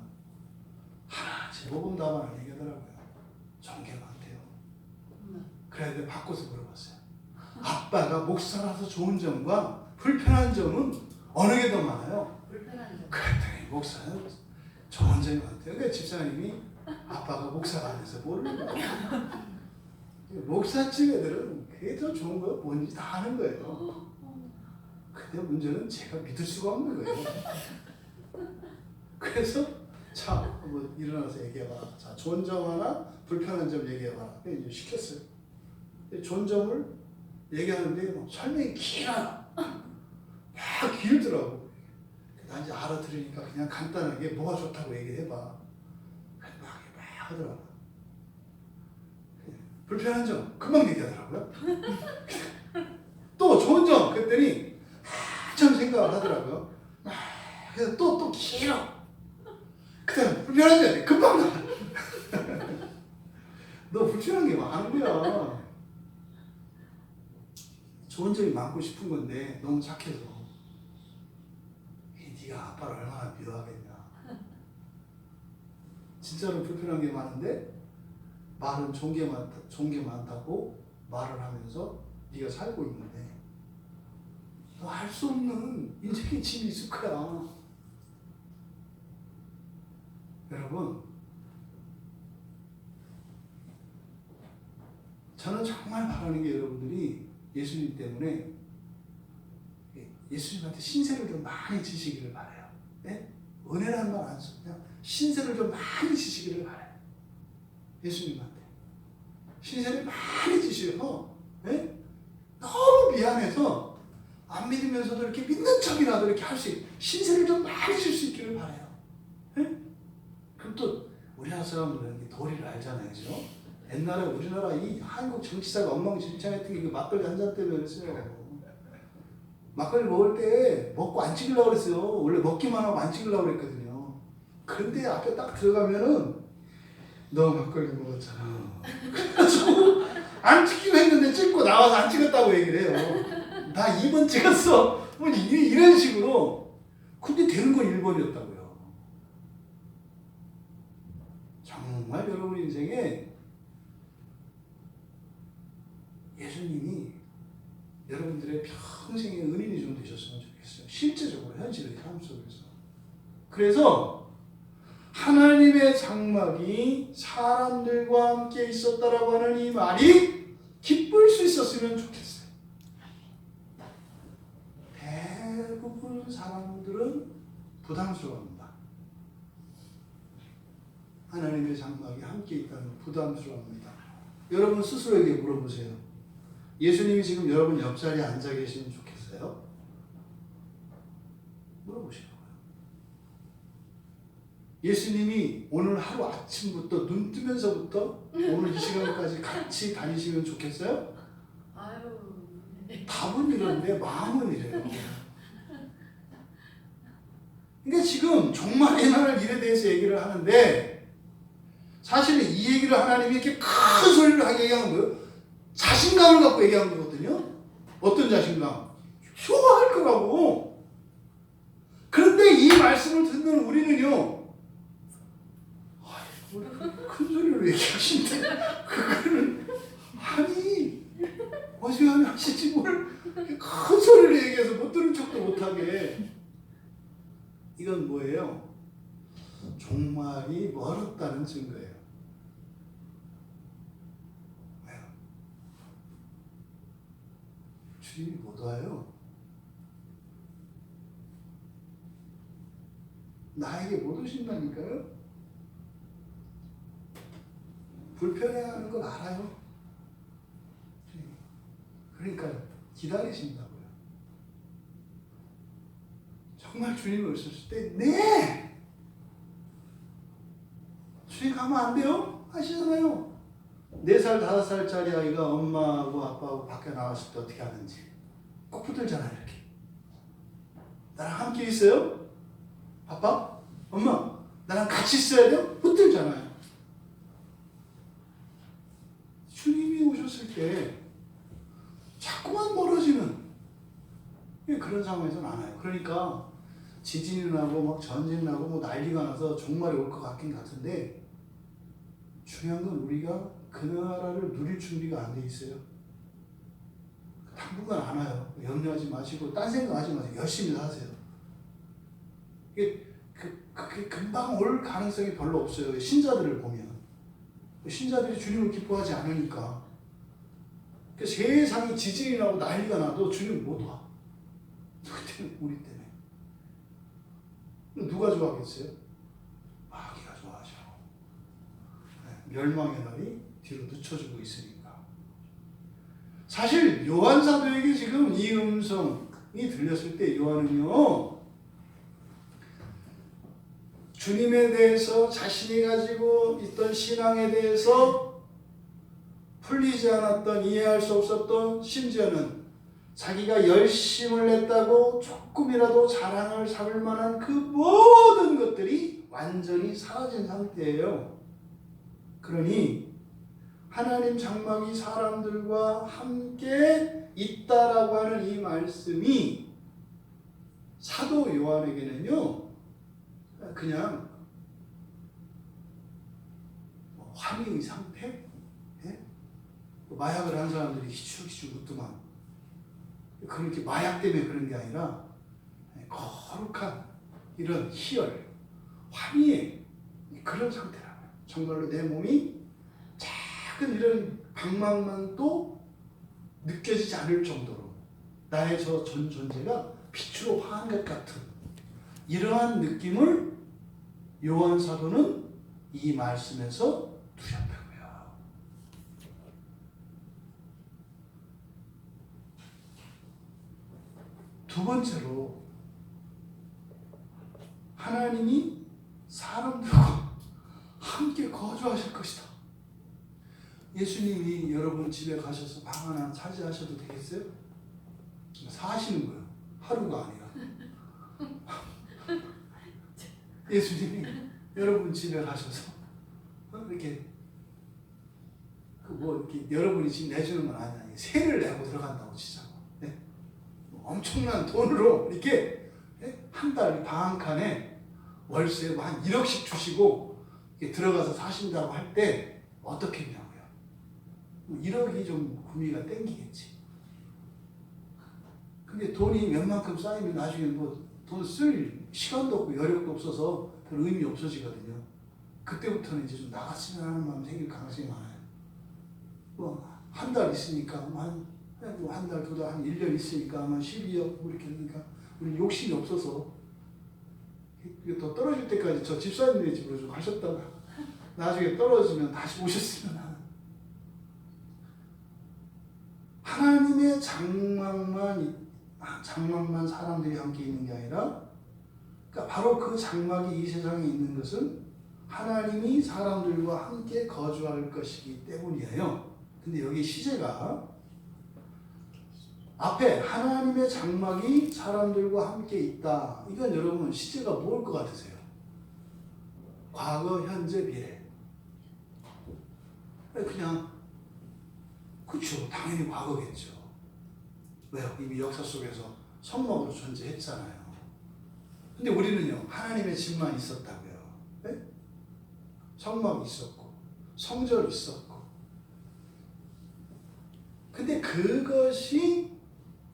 제복음 답안을 얘기하더라고요. 좋은 게 많대요. 그래야 바꿔서 물어봤어요. 아빠가 목사라서 좋은 점과 불편한 점은 어느 게 더 많아요? 불편한 점. 그랬더니 목사는 좋은 점이 많대요. 그러니까 집사님이 아빠가 목사가 안 돼서 모르는 거예요. 목사집 애들은 그게 더 좋은 거예요. 뭔지 다 아는 거예요. 근데 문제는 제가 믿을 수가 없는 거예요. 그래서 자, 한번 일어나서 얘기해봐라. 자, 좋은 점 하나, 불편한 점 얘기해봐라. 이제 시켰어요. 좋은 점을 얘기하는데 막 설명이 길어요. 막 길더라고. 나 이제 알아들으니까 그냥 간단하게 뭐가 좋다고 얘기해봐. 막 하더라고. 불편한 점 금방 얘기하더라고요. 또 좋은 점 그랬더니 한참 생각을 하더라고요. 그래서 또 길어. 그다음 불편한 점 금방 나. 너 불편한 게 많은 거야. 좋은 점이 많고 싶은 건데 너무 착해서. 네가 아빠를 얼마나 미워하겠냐. 진짜로 불편한 게 많은데 말은 좋은 게 많다고 말을 하면서 네가 살고 있는데 너 할 수 없는 인생의 짐이 있을 거야. 여러분, 저는 정말 바라는 게 여러분들이 예수님 때문에 예수님한테 신세를 좀 많이 지시기를 바라요. 네? 은혜라는 말 안 써. 그냥 신세를 좀 많이 지시기를 바라요. 예수님한테. 신세를 많이 지셔서 네? 너무 미안해서 안 믿으면서도 이렇게 믿는 척이라도 이렇게 할 수 있게 신세를 좀 많이 질 수 있기를 바라요. 네? 그럼 또 우리나라 사람들은 도리를 알잖아요. 그죠? 옛날에 우리나라 이 한국 정치사가 엉망진창했던 게 막걸리 한 잔 때문에 그랬어요. 막걸리 먹을 때 먹고 안 찍으려고 그랬어요. 원래 먹기만 하고 안 찍으려고 그랬거든요. 그런데 앞에 딱 들어가면은 너 막걸리 먹었잖아. 그래가지고 안 찍기로 했는데 찍고 나와서 안 찍었다고 얘기를 해요. 나 2번 찍었어. 뭐 이런 식으로. 근데 되는 건 1번이었다고요. 정말 여러분 인생에 예수님이 여러분들의 평생의 은인이 좀 되셨으면 좋겠어요. 실제적으로 현실의 삶 속에서. 그래서 하나님의 장막이 사람들과 함께 있었다라고 하는 이 말이 기쁠 수 있었으면 좋겠어요. 대부분 사람들은 부담스러워합니다. 하나님의 장막이 함께 있다는 부담스러워합니다. 여러분 스스로에게 물어보세요. 예수님이 지금 여러분 옆자리에 앉아 계시면 좋겠어요? 물어보시라고요. 예수님이 오늘 하루 아침부터 눈 뜨면서부터 오늘 이 시간까지 같이 다니시면 좋겠어요? 아유. 답은 이런데 마음은 이래요. 그러니까 지금 종말의 일어날 일에 대해서 얘기를 하는데 사실은 이 얘기를 하나님이 이렇게 큰 소리를 하게 얘기한 거예요. 자신감을 갖고 얘기한 거거든요. 어떤 자신감? 효과할 거라고. 그런데 이 말씀을 듣는 우리는요. 큰 소리로 얘기하신데 그거를 아니 어떻게 하시지 뭘 큰 소리로 얘기해서 못 들은 척도 못하게. 이건 뭐예요? 종말이 멀었다는 증거예요. 왜요? 주님이 못 와요. 나에게 못 오신다니까요? 불편해하는 걸 알아요. 그러니까 기다리신다고요. 정말 주님이 오셨을 때 네! 주님 가면 안 돼요? 하시잖아요. 4살, 5살짜리 아이가 엄마하고 아빠하고 밖에 나왔을 때 어떻게 하는지 꼭 붙들잖아요. 이렇게. 나랑 함께 있어요? 아빠? 엄마? 나랑 같이 있어야 돼요? 붙들잖아요. 주님이 오셨을 때 자꾸만 멀어지는 그런 상황에서는 안 와요. 그러니까 지진이 나고 막 전쟁이 나고 뭐 난리가 나서 종말이 올 것 같긴 같은데 중요한 건 우리가 그 나라를 누릴 준비가 안 돼 있어요. 당분간 안 와요. 염려하지 마시고 딴 생각하지 마세요. 열심히 사세요. 이게 그게 금방 올 가능성이 별로 없어요. 신자들을 보면 신자들이 주님을 기뻐하지 않으니까 그 세상이 지진이 나고 난리가 나도 주님 못 와. 그때는 우리 때문에. 누가 좋아하겠어요? 마귀가 좋아하죠. 멸망의 날이 뒤로 늦춰지고 있으니까. 사실 요한 사도에게 지금 이 음성이 들렸을 때 요한은요, 주님에 대해서 자신이 가지고 있던 신앙에 대해서 풀리지 않았던, 이해할 수 없었던, 심지어는 자기가 열심을 냈다고 조금이라도 자랑을 삼을 만한 그 모든 것들이 완전히 사라진 상태예요. 그러니 하나님 장막이 사람들과 함께 있다라고 하는 이 말씀이 사도 요한에게는요, 그냥 환희의 상태? 예? 마약을 한 사람들이 희죽희죽 웃더만, 그렇게 마약 때문에 그런 게 아니라 거룩한 이런 희열, 환희의 그런 상태라고요. 정말로 내 몸이 작은 이런 방망만도 느껴지지 않을 정도로 나의 저 전 존재가 빛으로 화한 것 같은 이러한 느낌을 요한 사도는 이 말씀에서 누렸다고요. 두 번째로, 하나님이 사람들과 함께 거주하실 것이다. 예수님이 여러분 집에 가셔서 방 하나 차지하셔도 되겠어요? 사시는 거예요. 하루가 아니라. 예수님이 여러분 집에 가셔서 이렇게 이렇게 여러분이 집 내주는 건 아니야. 세를 내고 들어간다고 치자고. 네? 엄청난 돈으로 이렇게 한 달 방 한 칸에 월세 한 1억씩 주시고 들어가서 사신다고 할 때 어떻게 했냐고요. 1억이 좀 구미가 땡기겠지. 근데 돈이 웬만큼 쌓이면 나중에 뭐 돈 쓸 시간도 없고 여력도 없어서 별 의미 없어지거든요. 그때부터는 이제 좀 나갔으면 하는 마음 생길 가능성이 많아요. 한 달 있으니까 한 달, 두 달, 한 1년 있으니까 한 12억 이렇게 하니까 우리 욕심이 없어서 더 떨어질 때까지 저 집사님네 집으로 좀 가셨다가 나중에 떨어지면 다시 오셨으면 하는. 하나님의 장막만 사람들이 함께 있는 게 아니라, 그러니까 바로 그 장막이 이 세상에 있는 것은 하나님이 사람들과 함께 거주할 것이기 때문이에요. 근데 여기 시제가 앞에 하나님의 장막이 사람들과 함께 있다. 이건 여러분 시제가 뭘 것 같으세요? 과거, 현재, 미래. 그냥 그렇죠. 당연히 과거겠죠. 왜요? 이미 역사 속에서 성막으로 존재했잖아요. 근데 우리는요, 하나님의 집만 있었다고요. 네? 성막이 있었고 성전이 있었고. 근데 그것이,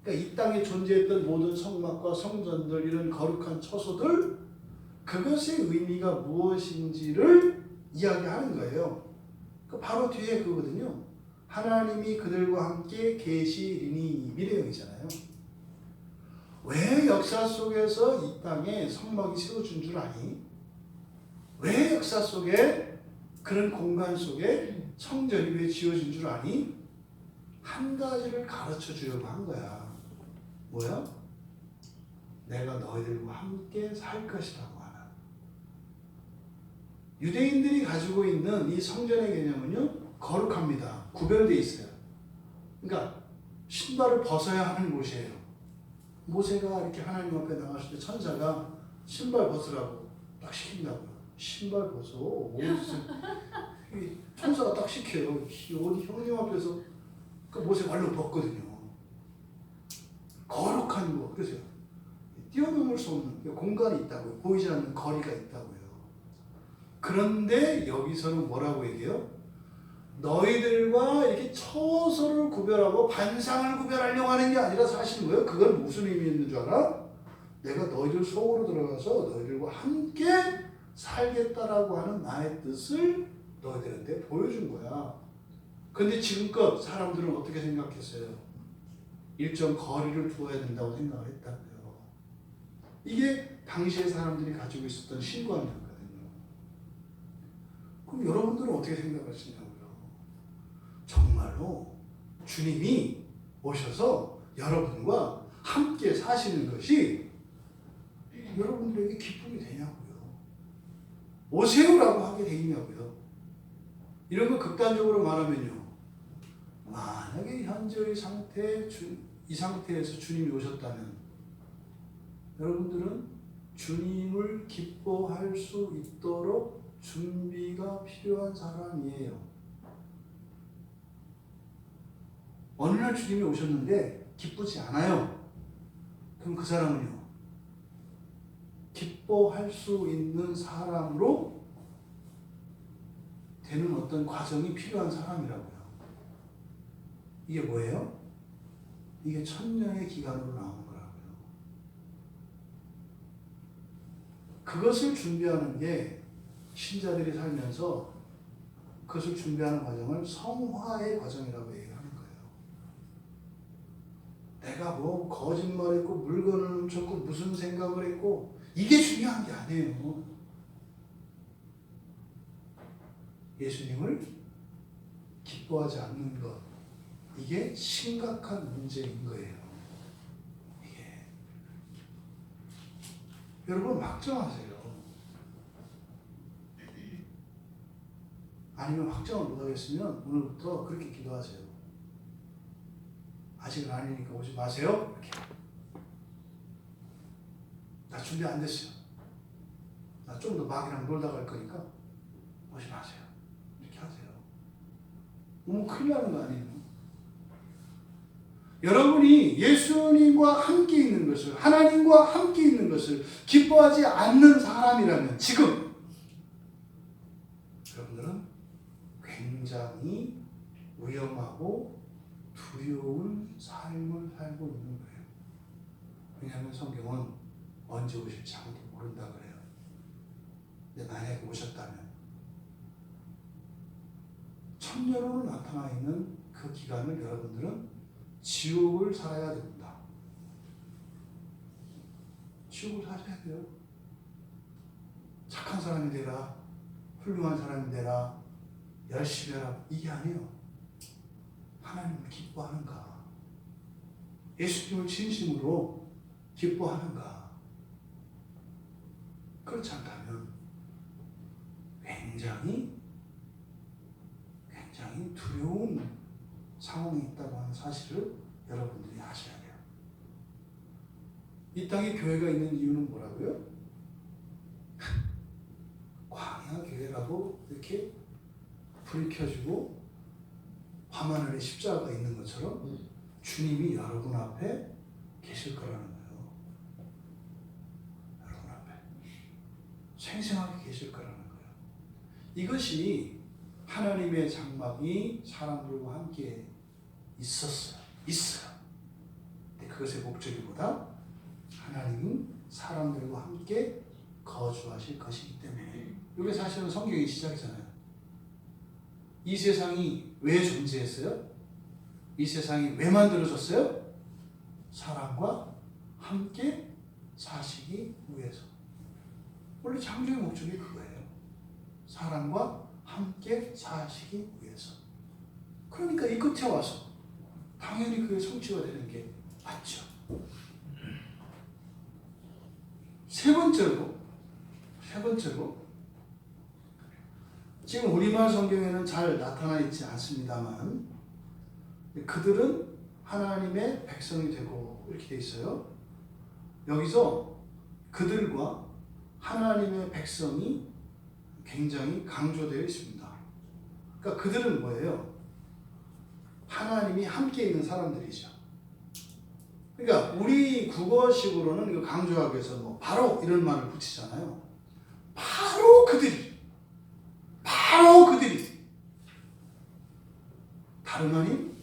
그러니까 이 땅에 존재했던 모든 성막과 성전들, 이런 거룩한 처소들, 그것의 의미가 무엇인지를 이야기하는 거예요. 바로 뒤에 그거거든요. 하나님이 그들과 함께 계시리니, 미래형이잖아요. 왜 역사 속에서 이 땅에 성막이 세워준 줄 아니? 왜 역사 속에 그런 공간 속에 성전이 왜 지어진 줄 아니? 한 가지를 가르쳐 주려고 한 거야. 뭐야? 내가 너희들과 함께 살 것이라고 하는. 유대인들이 가지고 있는 이 성전의 개념은요, 거룩합니다. 구별되어 있어요. 그러니까 신발을 벗어야 하는 곳이에요. 모세가 이렇게 하나님 앞에 나갔을 때 천사가 신발 벗으라고 딱 시킨다고요. 신발 벗어. 천사가 딱 시켜요. 어디 형님 앞에서 그 모세 발로 벗거든요. 거룩한 거. 그래서 뛰어넘을 수 없는 공간이 있다고요. 보이지 않는 거리가 있다고요. 그런데 여기서는 뭐라고 얘기해요? 너희들과 이렇게 처소를 구별하고 반상을 구별하려고 하는 게 아니라 사실 뭐예요? 그건 무슨 의미 있는 줄 알아? 내가 너희들 속으로 들어가서 너희들과 함께 살겠다라고 하는 나의 뜻을 너희들한테 보여준 거야. 근데 지금껏 사람들은 어떻게 생각했어요? 일정 거리를 두어야 된다고 생각을 했다고요. 이게 당시의 사람들이 가지고 있었던 신관이었거든요. 그럼 여러분들은 어떻게 생각하시냐고요? 정말로 주님이 오셔서 여러분과 함께 사시는 것이 여러분들에게 기쁨이 되냐고요. 오세요라고 하게 되냐고요. 이런 거 극단적으로 말하면요. 만약에 현재의 상태, 이 상태에서 주님이 오셨다면 여러분들은 주님을 기뻐할 수 있도록 준비가 필요한 사람이에요. 어느 날 주님이 오셨는데 기쁘지 않아요. 그럼 그 사람은요, 기뻐할 수 있는 사람으로 되는 어떤 과정이 필요한 사람이라고요. 이게 뭐예요? 이게 천년의 기간으로 나오는 거라고요. 그것을 준비하는 게 신자들이 살면서 그것을 준비하는 과정을 성화의 과정이라고 얘기하는 거예요. 내가 뭐 거짓말했고 물건을 훔쳤고 무슨 생각을 했고 이게 중요한 게 아니에요. 예수님을 기뻐하지 않는 것, 이게 심각한 문제인 거예요. 이게 여러분 확정하세요. 아니면 확정을 못하겠으면 오늘부터 그렇게 기도하세요. 아직은 아니니까 오지 마세요. 이렇게. 나 준비 안 됐어요. 나 좀 더 막이랑 놀다 갈 거니까 오지 마세요. 이렇게 하세요. 너무 큰일 나는 거 아니에요? 여러분이 예수님과 함께 있는 것을, 하나님과 함께 있는 것을 기뻐하지 않는 사람이라면 지금 여러분들은 굉장히 위험하고 두려운 삶을 살고 있는 거예요. 왜냐하면 성경은 언제 오실지 아무도 모른다 그래요. 근데 만약에 오셨다면 천년으로 나타나 있는 그 기간을 여러분들은 지옥을 살아야 됩니다. 지옥을 사셔야 돼요. 착한 사람이 되라, 훌륭한 사람이 되라, 열심히 해라, 이게 아니에요. 하나님을 기뻐하는가? 예수님을 진심으로 기뻐하는가? 그렇지 않다면 굉장히 두려운 상황이 있다고 하는 사실을 여러분들이 아셔야 돼요. 이 땅에 교회가 있는 이유는 뭐라고요? 광야 교회라고 이렇게 불이 켜지고 밤하늘에 십자가가 있는 것처럼 주님이 여러분 앞에 계실 거라는 거예요. 여러분 앞에 생생하게 계실 거라는 거예요. 이것이 하나님의 장막이 사람들과 함께 있어요. 근데 그것의 목적이 뭐다? 하나님은 사람들과 함께 거주하실 것이기 때문에. 이게 사실은 성경의 시작이잖아요. 이 세상이 왜 존재했어요? 이 세상이 왜 만들어졌어요? 사람과 함께 사시기 위해서. 원래 창조의 목적이 그거예요. 사람과 함께 사시기 위해서. 그러니까 이 끝에 와서 당연히 그게 성취가 되는 게 맞죠. 세 번째로 지금 우리말 성경에는 잘 나타나 있지 않습니다만 그들은 하나님의 백성이 되고 이렇게 돼 있어요. 여기서 그들과 하나님의 백성이 굉장히 강조되어 있습니다. 그러니까 그들은 뭐예요? 하나님이 함께 있는 사람들이죠. 그러니까 우리 국어식으로는 이거 강조하기 위해서 뭐 바로 이런 말을 붙이잖아요. 바로 그들이 다름 아닌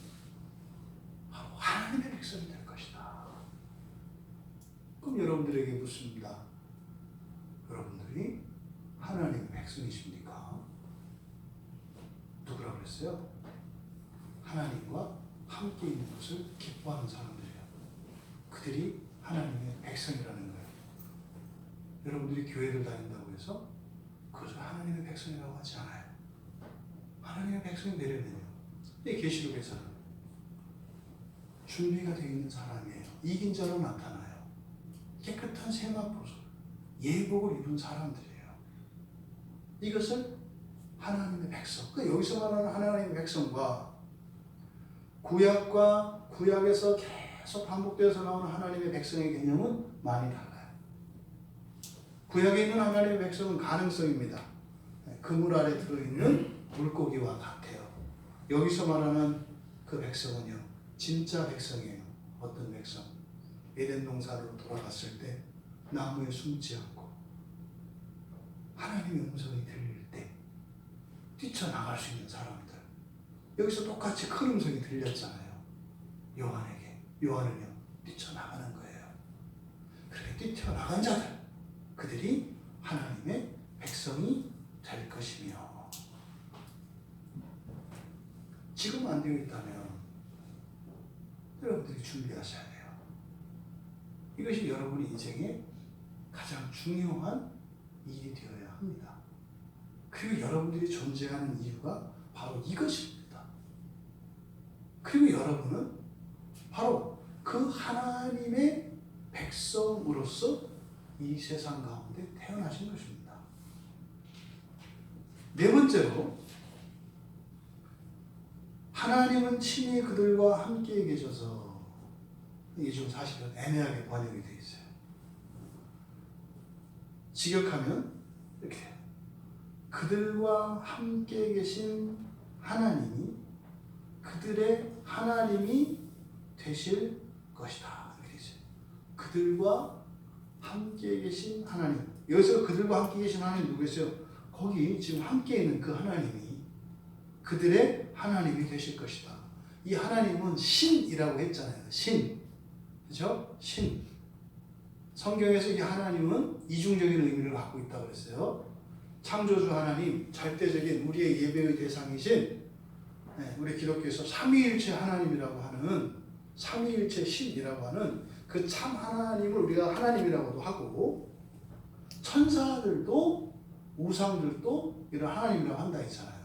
하나님의 백성이 될 것이다. 그럼 여러분들에게 묻습니다. 여러분들이 하나님의 백성이십니까? 누구라고 그랬어요? 하나님과 함께 있는 것을 기뻐하는 사람들이에요. 그들이 하나님의 백성이라는 거예요. 여러분들이 교회를 다닌다고 해서 그것을 하나님의 백성이라고 하지 않아요. 하나님의 백성이 되려면요, 이 계시록에서는 준비가 되어 있는 사람이에요. 이긴 자로 나타나요. 깨끗한 세마포소, 예복을 입은 사람들이에요. 이것을 하나님의 백성, 그러니까 여기서 말하는 하나님의 백성과 구약에서 계속 반복되어서 나오는 하나님의 백성의 개념은 많이 달라요. 구약에 있는 하나님의 백성은 가능성입니다. 그물 아래 들어있는 물고기와 같아요. 여기서 말하는 그 백성은요, 진짜 백성이에요. 어떤 백성? 에덴 동산으로 돌아갔을 때 나무에 숨지 않고 하나님의 음성이 들릴 때 뛰쳐나갈 수 있는 사람들. 여기서 똑같이 큰 음성이 들렸잖아요. 요한은요, 뛰쳐나가는 거예요. 그렇게 뛰쳐나간 자들, 그들이 하나님의 백성이 될 것이며, 지금 안 되어 있다면 여러분들이 준비하셔야 돼요. 이것이 여러분의 인생의 가장 중요한 일이 되어야 합니다. 그리고 여러분들이 존재하는 이유가 바로 이것입니다. 그리고 여러분은 바로 그 하나님의 백성으로서 이 세상 가운데 태어나신 것입니다. 네 번째로, 하나님은 친히 그들과 함께 계셔서, 이게 좀 사실은 애매하게 번역이 되어 있어요. 직역하면 이렇게 돼요. 그들과 함께 계신 하나님이 그들의 하나님이 되실 것이다. 이렇게 있어요. 그들과 함께 계신 하나님. 여기서 그들과 함께 계신 하나님 누구겠어요? 거기 지금 함께 있는 그 하나님이 그들의 하나님이 되실 것이다. 이 하나님은 신이라고 했잖아요. 신. 그렇죠? 신. 성경에서 이 하나님은 이중적인 의미를 갖고 있다고 그랬어요. 창조주 하나님, 절대적인 우리의 예배의 대상이신, 우리 기독교에서 삼위일체 하나님이라고 하는, 삼위일체 신이라고 하는 그 참 하나님을 우리가 하나님이라고도 하고, 천사들도 우상들도 이런 하나님이라고 한다 했잖아요.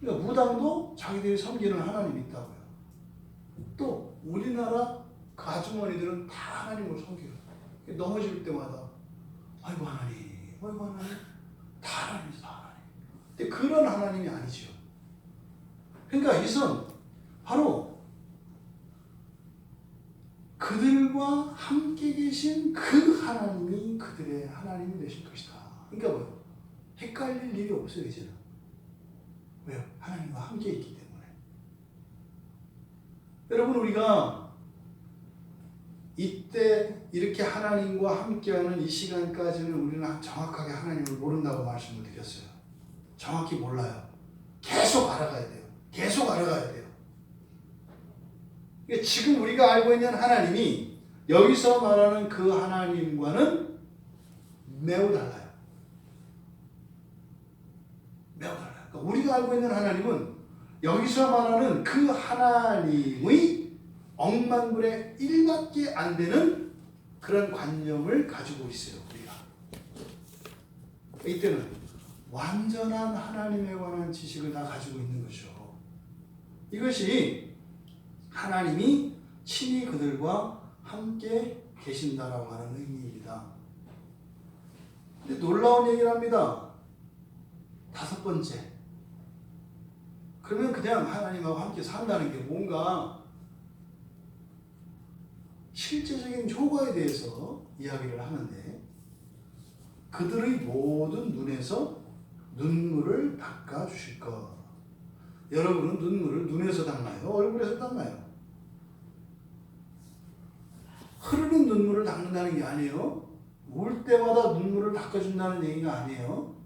그러니까 무당도 자기들이 섬기는 하나님이 있다고요. 또 우리나라 그 아주머니들은 다 하나님을 섬겨요. 넘어질 때마다 아이고 하나님, 아이고 하나님, 다 하나님이죠, 다 하나님. 근데 그런 하나님이 아니죠. 그러니까 이선 바로 그들과 함께 계신 그 하나님이 그들의 하나님이 되실 것이다. 그러니까 뭐요? 헷갈릴 일이 없어요, 이제는. 왜요? 하나님과 함께 있기 때문에. 여러분, 우리가 이때 이렇게 하나님과 함께하는 이 시간까지는 우리는 정확하게 하나님을 모른다고 말씀을 드렸어요. 정확히 몰라요. 계속 알아가야 돼요. 계속 알아가야 돼요. 지금 우리가 알고 있는 하나님이 여기서 말하는 그 하나님과는 매우 달라요. 매우 달라요. 그러니까 우리가 알고 있는 하나님은 여기서 말하는 그 하나님의 억만분의 1밖에 안 되는 그런 관념을 가지고 있어요, 우리가. 이때는 완전한 하나님에 관한 지식을 다 가지고 있는 거죠. 이것이 하나님이 친히 그들과 함께 계신다라고 하는 의미입니다. 근데 놀라운 얘기를 합니다. 다섯 번째. 그러면 그냥 하나님하고 함께 산다는 게 뭔가 실제적인 효과에 대해서 이야기를 하는데, 그들의 모든 눈에서 눈물을 닦아주실 것. 여러분은 눈물을 눈에서 닦나요? 얼굴에서 닦나요? 흐르는 눈물을 닦는다는 게 아니에요. 울 때마다 눈물을 닦아준다는 얘기가 아니에요.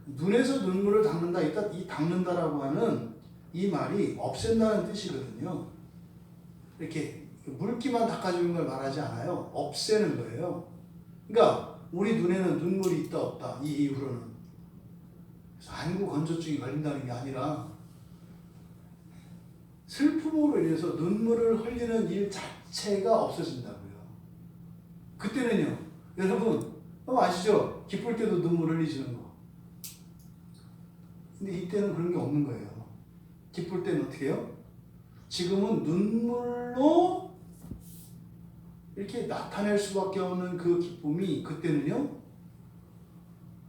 눈에서 눈물을 닦는다, 이 닦는다라고 하는 이 말이 없앤다는 뜻이거든요. 이렇게 물기만 닦아주는 걸 말하지 않아요. 없애는 거예요. 그러니까 우리 눈에는 눈물이 있다 없다, 이 이후로는. 그래서 안구 건조증이 걸린다는 게 아니라 슬픔으로 인해서 눈물을 흘리는 일 자체가 없어진다고요. 그때는요, 여러분 아시죠? 기쁠 때도 눈물 흘리시는 거. 근데 이때는 그런 게 없는 거예요. 기쁠 때는 어떻게 해요? 지금은 눈물로 이렇게 나타낼 수밖에 없는 그 기쁨이 그때는요,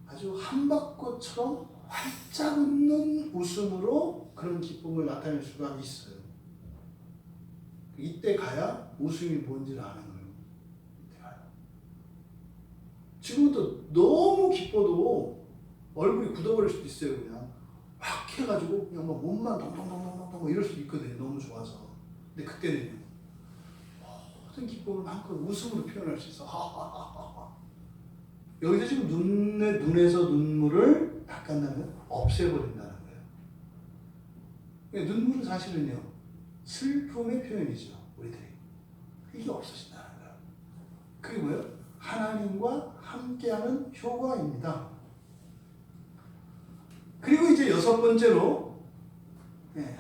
아주 한박꽃처럼 활짝 웃는 웃음으로 그런 기쁨을 나타낼 수가 있어요. 이때 가야 웃음이 뭔지를 아는 거예요. 이때 가야. 지금도 너무 기뻐도 얼굴이 굳어버릴 수도 있어요. 그냥 확 해가지고 그냥 막 몸만 덩덩덩덩덩 이럴 수도 있거든요. 너무 좋아서. 근데 그때는요, 모든 기쁨을 한껏 웃음으로 표현할 수 있어. 여기서 지금 눈에서 눈물을 닦았다면 없애버린다는 거예요. 그러니까 눈물은 사실은요, 슬픔의 표현이죠. 우리들이. 이게 없어진다는 거예요. 그게 뭐예요? 하나님과 함께하는 효과입니다. 그리고 이제 6번째로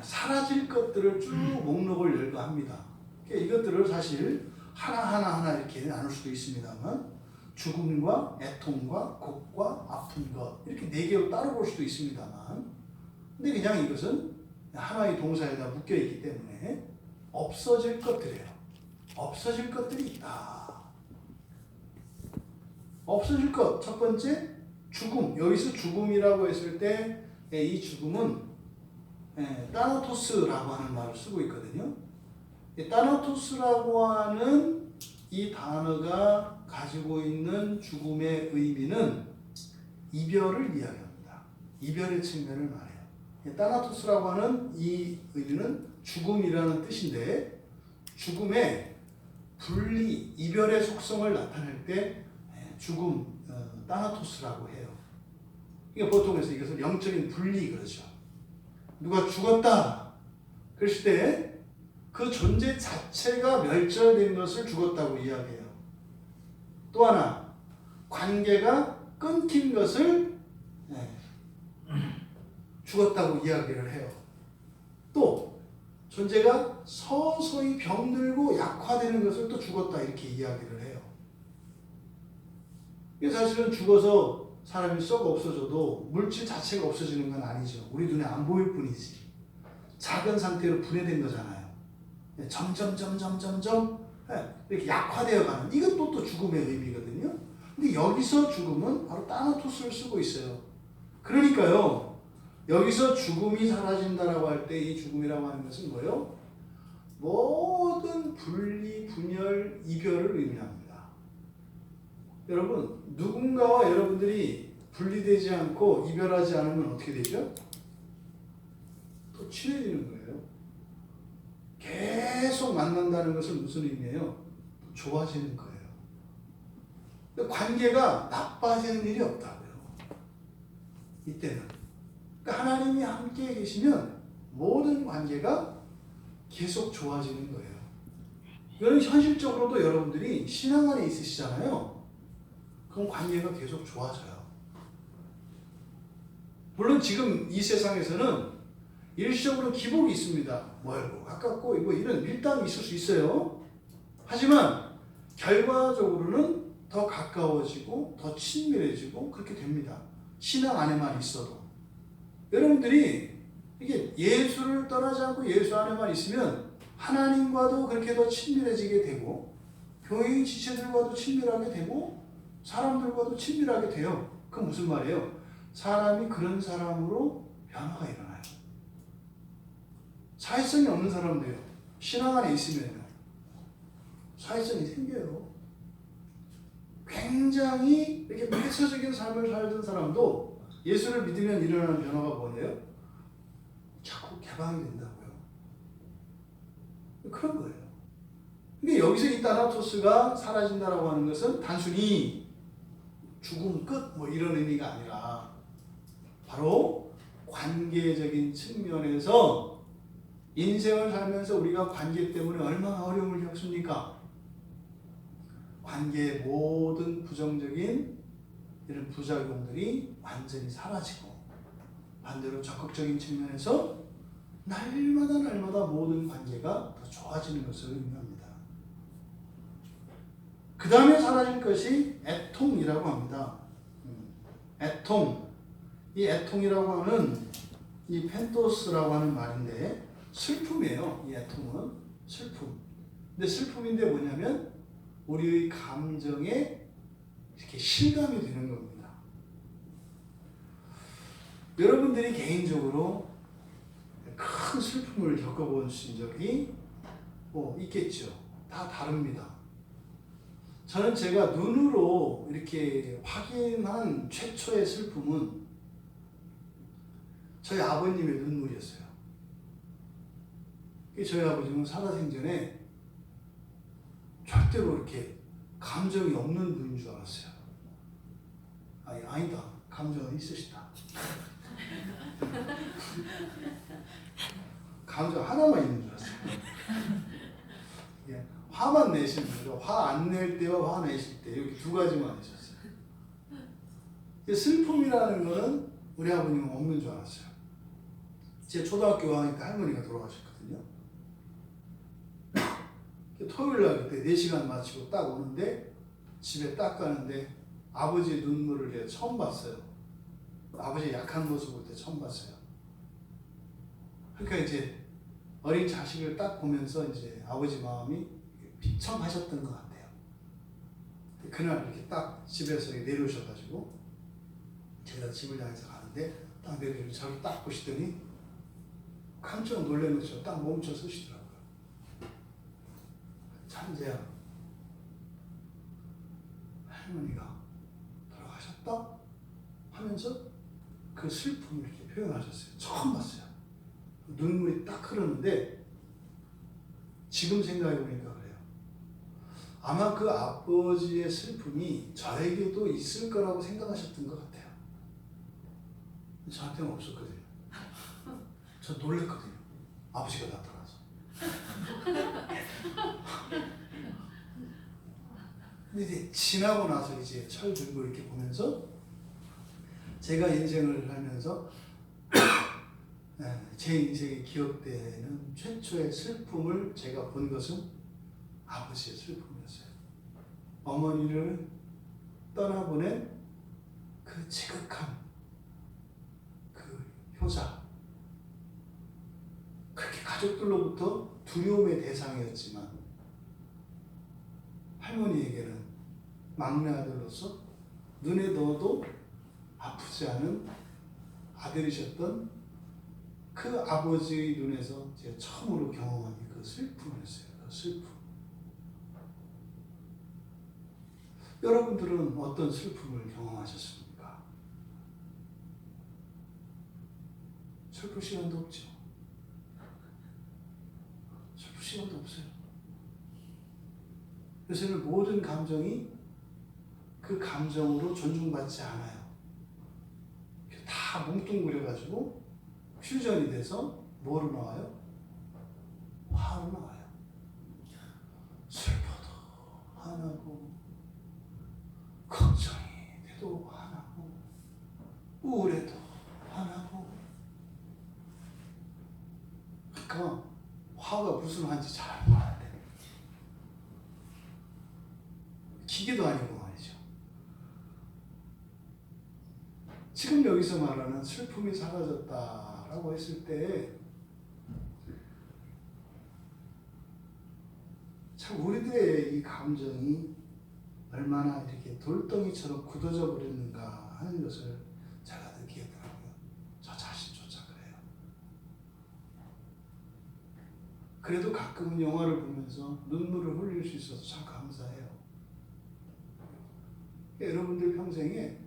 사라질 것들을 쭉 목록을 열거합니다. 그러니까 이것들을 사실 하나하나 이렇게 나눌 수도 있습니다만, 죽음과 애통과 곡과 아픈 것, 이렇게 4개로 따로 볼 수도 있습니다만, 근데 그냥 이것은 하나의 동사에다 묶여있기 때문에 없어질 것들이에요. 없어질 것들이 있다. 없어질 것, 첫 번째 죽음. 여기서 죽음이라고 했을 때 이 죽음은 따나토스라고 하는 말을 쓰고 있거든요. 따나토스라고 하는 이 단어가 가지고 있는 죽음의 의미는 이별을 이야기합니다. 이별의 측면을 말해요. 따나토스라고 하는 이 의미는 죽음이라는 뜻인데, 죽음의 분리, 이별의 속성을 나타낼 때 죽음, 따나토스라고 해요. 그러니까 보통 이것을 영적인 분리 그러죠. 누가 죽었다 그랬을 때 그 존재 자체가 멸절된 것을 죽었다고 이야기해요. 또 하나, 관계가 끊긴 것을 죽었다고 이야기를 해요. 또 존재가 서서히 병들고 약화되는 것을 또 죽었다 이렇게 이야기를 해요. 사실은 죽어서 사람이 썩어 없어져도 물질 자체가 없어지는 건 아니죠. 우리 눈에 안 보일 뿐이지. 작은 상태로 분해된 거잖아요. 점점 이렇게 약화되어 가는, 이것도 또 죽음의 의미거든요. 근데 여기서 죽음은 바로 따나토스를 쓰고 있어요. 그러니까요, 여기서 죽음이 사라진다라고 할 때 이 죽음이라고 하는 것은 뭐예요? 모든 분리, 분열, 이별을 의미합니다. 여러분, 누군가와 여러분들이 분리되지 않고 이별하지 않으면 어떻게 되죠? 더 친해지는 거예요. 계속 만난다는 것은 무슨 의미예요? 좋아지는 거예요. 관계가 나빠지는 일이 없다고요. 이때는. 그러니까 하나님이 함께 계시면 모든 관계가 계속 좋아지는 거예요. 이건 현실적으로도 여러분들이 신앙 안에 있으시잖아요. 그럼 관계가 계속 좋아져요. 물론 지금 이 세상에서는 일시적으로 기복이 있습니다. 멀고 가깝고 뭐 이런 밀당이 있을 수 있어요. 하지만 결과적으로는 더 가까워지고 더 친밀해지고 그렇게 됩니다. 신앙 안에만 있어도. 여러분들이 이게 예수를 떠나지 않고 예수 안에만 있으면 하나님과도 그렇게 더 친밀해지게 되고, 교회의 지체들과도 친밀하게 되고, 사람들과도 친밀하게 돼요. 그건 무슨 말이에요? 사람이 그런 사람으로 변화가 일어나요. 사회성이 없는 사람도요, 신앙 안에 있으면요, 사회성이 생겨요. 굉장히 이렇게 폐쇄적인 삶을 살던 사람도 예수를 믿으면 일어나는 변화가 뭐예요? 자꾸 개방이 된다고요. 그런 거예요. 근데 여기서 이 따나토스가 사라진다라고 하는 것은 단순히 죽음 끝 뭐 이런 의미가 아니라 바로 관계적인 측면에서 인생을 살면서 우리가 관계 때문에 얼마나 어려움을 겪습니까? 관계의 모든 부정적인 이런 부작용들이 완전히 사라지고, 반대로 적극적인 측면에서 날마다 모든 관계가 더 좋아지는 것을 의미합니다. 그 다음에 사라질 것이 애통이라고 합니다. 애통. 이 애통이라고 하는 이 펜토스라고 하는 말인데 슬픔이에요. 이 애통은 슬픔. 근데 슬픔인데 뭐냐면 우리의 감정에 이렇게 실감이 되는 겁니다. 여러분들이 개인적으로 큰 슬픔을 겪어보신 적이 있겠죠. 다 다릅니다. 저는 제가 눈으로 이렇게 확인한 최초의 슬픔은 저희 아버님의 눈물이었어요. 저희 아버지는 살아생전에 절대로 이렇게 감정이 없는 분인 줄 알았어요. 아니다. 감정은 있으시다. 감정 하나만 있는 줄 알았어요. 화만 내시는 거죠. 화 안 낼 때와 화 내실 때 이렇게 두 가지만 있었어요. 슬픔이라는 거는 우리 아버님은 없는 줄 알았어요. 제 초등학교 5학년 때 할머니가 돌아가셨거든요. 토요일날 그때 4시간 마치고 딱 오는데 집에 딱 가는데 아버지의 눈물을 내가 처음 봤어요. 아버지의 약한 모습을 그때 처음 봤어요. 그러니까 이제 어린 자식을 딱 보면서 이제 아버지 마음이 비참하셨던 것 같아요. 그날 이렇게 딱 집에서 내려오셔가지고 제가 집을 향해서 가는데 딱 내려오셔서 저를 딱 보시더니 깜짝 놀라면서 딱 멈춰 서시더라고요. 찬재야, 할머니가 돌아가셨다? 하면서 그 슬픔을 이렇게 표현하셨어요. 처음 봤어요. 눈물이 딱 흐르는데 지금 생각해보니까 그래요. 아마 그 아버지의 슬픔이 저에게도 있을 거라고 생각하셨던 것 같아요. 저한테는 없었거든요. 저 놀랐거든요. 아버지가 나타나서. 근데 이제 지나고 나서 이제 철 들고 이렇게 보면서 제가 인생을 하면서 제 인생에 기억되는 최초의 슬픔을 제가 본 것은 아버지의 슬픔이었어요. 어머니를 떠나보낸 그 지극한 그 효자. 그렇게 가족들로부터 두려움의 대상이었지만 할머니에게는 막내 아들로서 눈에 넣어도 아프지 않은 아들이셨던 그 아버지의 눈에서 제가 처음으로 경험한 그 슬픔이었어요. 그 슬픔. 여러분들은 어떤 슬픔을 경험하셨습니까? 슬플 시간도 없죠. 슬플 시간도 없어요. 요새는 모든 감정이 그 감정으로 존중받지 않아요. 다 뭉뚱그려가지고 퓨전이 돼서 뭐로 나와요? 화로 나와요. 슬퍼도 화나고 걱정이 돼도 화나고 우울해도 화나고. 그러니까 화가 무슨 화인지 잘 몰라야 돼요. 기계도 아니고 말이죠. 지금 여기서 말하는 슬픔이 사라졌다라고 했을 때 참 우리들의 이 감정이 얼마나 이렇게 돌덩이처럼 굳어져 버렸는가 하는 것을 제가 느끼겠더라고요. 저 자신조차 그래요. 그래도 가끔은 영화를 보면서 눈물을 흘릴 수 있어서 참 감사해요. 여러분들 평생에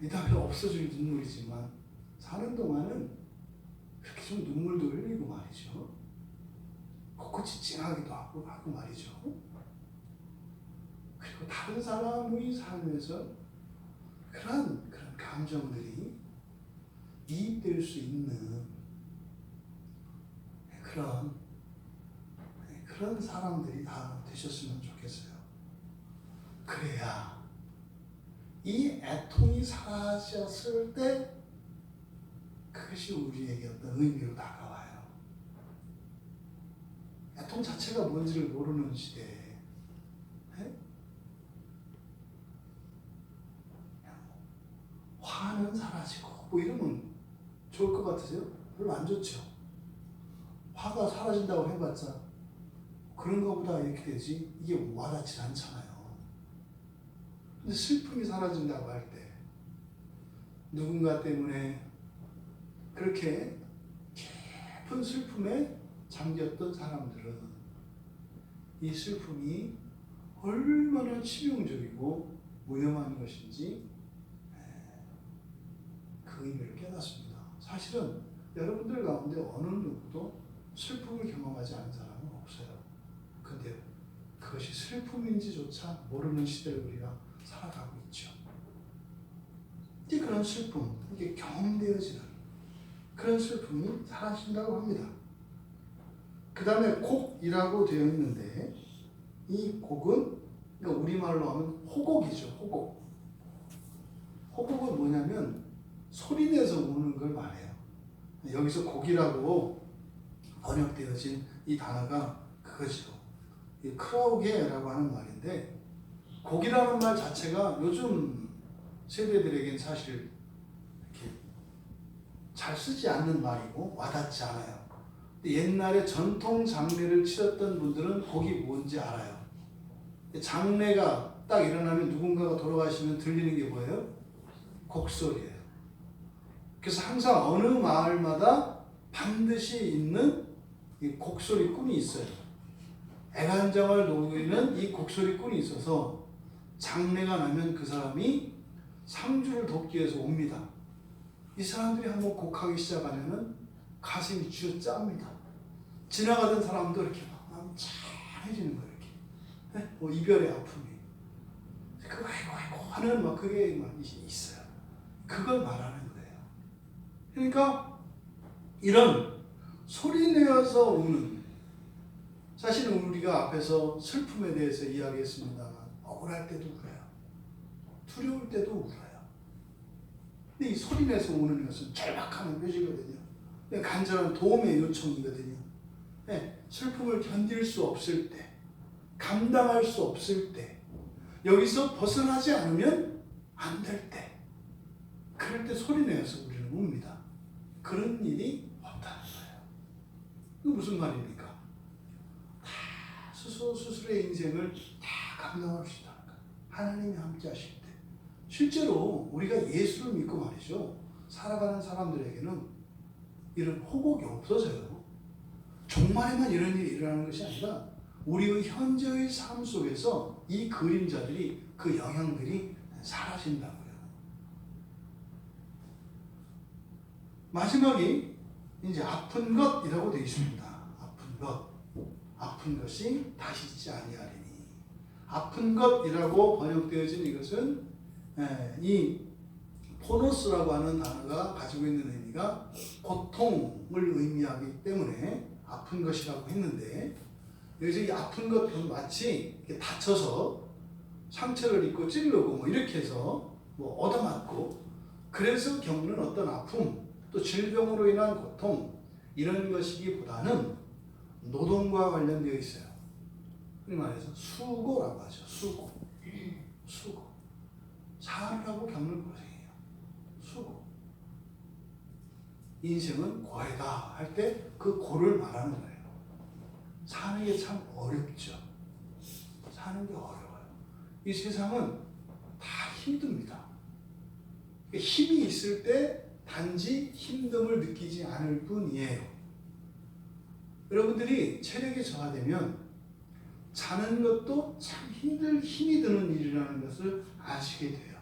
이 다음에 없어질 눈물이지만 사는 동안은 그렇게 좀 눈물도 흘리고 말이죠. 곳곳이 찡하기도 하고 말이죠. 그리고 다른 사람의 삶에서 그런 감정들이 이입될 수 있는 그런 사람들이 다 되셨으면 좋겠어요. 그래야 이 애통이 사라졌을 때 그것이 우리에게 어떤 의미로 다가와요. 애통 자체가 뭔지를 모르는 시대에 화는 사라지고 뭐 이러면 좋을 것 같으세요? 별로 안 좋죠. 화가 사라진다고 해봤자 그런가 보다 이렇게 되지 이게 와닿지 않잖아요. 근데 슬픔이 사라진다고 할 때 누군가 때문에 그렇게 깊은 슬픔에 잠겼던 사람들은 이 슬픔이 얼마나 치명적이고 위험한 것인지 그 의미를 깨닫습니다. 사실은 여러분들 가운데 어느 누구도 슬픔을 경험하지 않은 사람은 없어요. 근데 그것이 슬픔인지조차 모르는 시대를 우리가 살아가고 있죠. 이제 그런 슬픔, 이게 경험되어지는 그런 슬픔이 사라진다고 합니다. 그 다음에 곡이라고 되어 있는데 이 곡은 그러니까 우리말로 하면 호곡이죠. 호곡. 호곡은 뭐냐면 소리내서 우는 걸 말해요. 여기서 곡이라고 번역되어진 이 단어가 그거죠. 이 크라우게라고 하는 말인데 곡이라는 말 자체가 요즘 세대들에겐 사실 이렇게 잘 쓰지 않는 말이고 와닿지 않아요. 옛날에 전통 장례를 치렀던 분들은 곡이 뭔지 알아요. 장례가 딱 일어나면 누군가가 돌아가시면 들리는 게 뭐예요? 곡소리예요. 그래서 항상 어느 마을마다 반드시 있는 이 곡소리꾼이 있어요. 애간장을 녹이는 이 곡소리꾼이 있어서 장례가 나면 그 사람이 상주를 돕기 위해서 옵니다. 이 사람들이 한번 곡하기 시작하면은 가슴이 쥐어짜입니다. 지나가던 사람도 이렇게 막 마음이 짠해지는 거예요. 이렇게. 뭐 이별의 아픔이. 그 아이고 하는 막 그게 막 있어요. 그걸 말하는 거예요. 그러니까 이런 소리 내어서 우는 사실은 우리가 앞에서 슬픔에 대해서 이야기했습니다만 억울할 때도 울어요. 두려울 때도 울어요. 근데 이 소리 내서 우는 것은 절박한 표시거든요. 간절한 도움의 요청이거든요. 슬픔을 견딜 수 없을 때, 감당할 수 없을 때, 여기서 벗어나지 않으면 안 될 때, 그럴 때 소리 내어서 우리는 웁니다. 그런 일이 없다는 거예요. 이거 무슨 말입니까? 다 스스로의 인생을 다 감당할 수 있다는 거예요. 하나님이 함께 하실 때. 실제로 우리가 예수를 믿고 말이죠. 살아가는 사람들에게는 이런 호곡이 없어져요. 종말에만 이런 일이 일어나는 것이 아니라 우리의 현재의 삶 속에서 이 그림자들이 그 영향들이 사라진다고요. 마지막이 이제 아픈 것이라고 되어 있습니다. 아픈 것. 아픈 것이 다시 있지 아니하리니. 아픈 것이라고 번역되어진 이것은 이 포노스라고 하는 단어가 가지고 있는 의미가 고통을 의미하기 때문에 아픈 것이라고 했는데 여기서 이 아픈 것은 마치 다쳐서 상처를 입고 찌르고 뭐 이렇게 해서 뭐 얻어맞고 그래서 겪는 어떤 아픔 또 질병으로 인한 고통 이런 것이기보다는 노동과 관련되어 있어요. 그리 말해서 수고라고 하죠. 수고. 사느라고 겪는 고생이에요. 수고. 인생은 고해다 할 때 그 고를 말하는 거예요. 사는 게 참 어렵죠. 사는 게 어려워요. 이 세상은 다 힘듭니다. 힘이 있을 때 단지 힘듦을 느끼지 않을 뿐이에요. 여러분들이 체력이 저하되면 자는 것도 참 힘이 드는 일이라는 것을 아시게 돼요.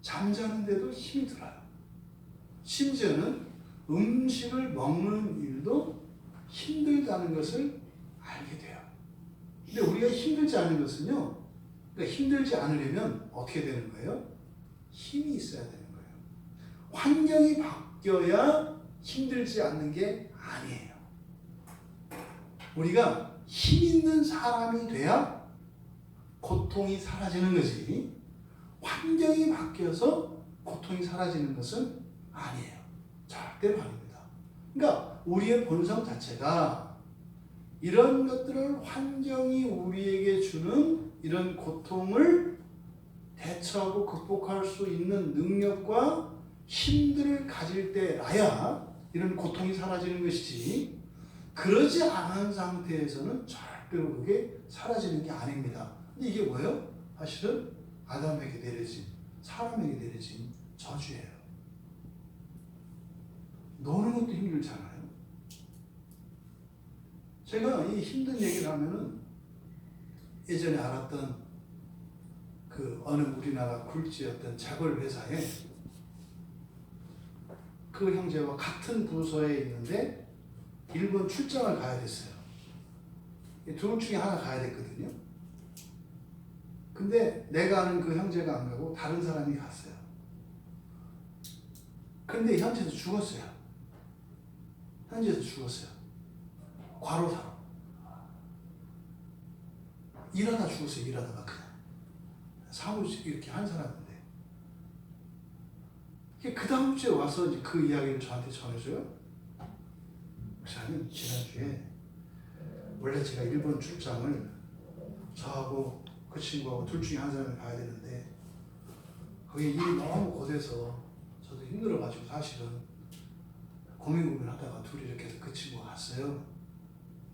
잠자는데도 힘이 들어요. 심지어는 음식을 먹는 일도 힘들다는 것을 알게 돼요. 근데 우리가 힘들지 않은 것은요, 그러니까 힘들지 않으려면 어떻게 되는 거예요? 힘이 있어야 되는 거예요. 환경이 바뀌어야 힘들지 않는 게 아니에요. 우리가 힘 있는 사람이 돼야 고통이 사라지는 거지, 환경이 바뀌어서 고통이 사라지는 것은 아니에요. 절대로 아닙니다. 그러니까 우리의 본성 자체가 이런 것들을 환경이 우리에게 주는 이런 고통을 대처하고 극복할 수 있는 능력과 힘들을 가질 때라야 이런 고통이 사라지는 것이지, 그러지 않은 상태에서는 절대로 그게 사라지는 게 아닙니다. 근데 이게 뭐예요? 사실은 아담에게 내려진, 사람에게 내려진 저주예요. 노는 것도 힘들잖아요. 제가 이 힘든 얘기를 하면은 예전에 알았던 그 어느 우리나라 굴지였던 재벌 회사에 그 형제와 같은 부서에 있는데 일본 출장을 가야 됐어요. 둘 중에 하나 가야 됐거든요. 근데 내가 아는 그 형제가 안 가고 다른 사람이 갔어요. 근데 현재도 죽었어요. 현재도 죽었어요. 과로사로. 일하다 죽었어요. 일하다가 그냥. 사무실 이렇게 한 사람인데. 그 다음 주에 와서 이제 그 이야기를 저한테 전해줘요. 목사님, 지난주에 원래 제가 일본 출장을 저하고 그 친구하고 둘 중에 한 사람이 가야 되는데 거기 일이 너무 고돼서 저도 힘들어가지고 사실은 고민하다가 둘이 이렇게 해서 그 친구가 갔어요.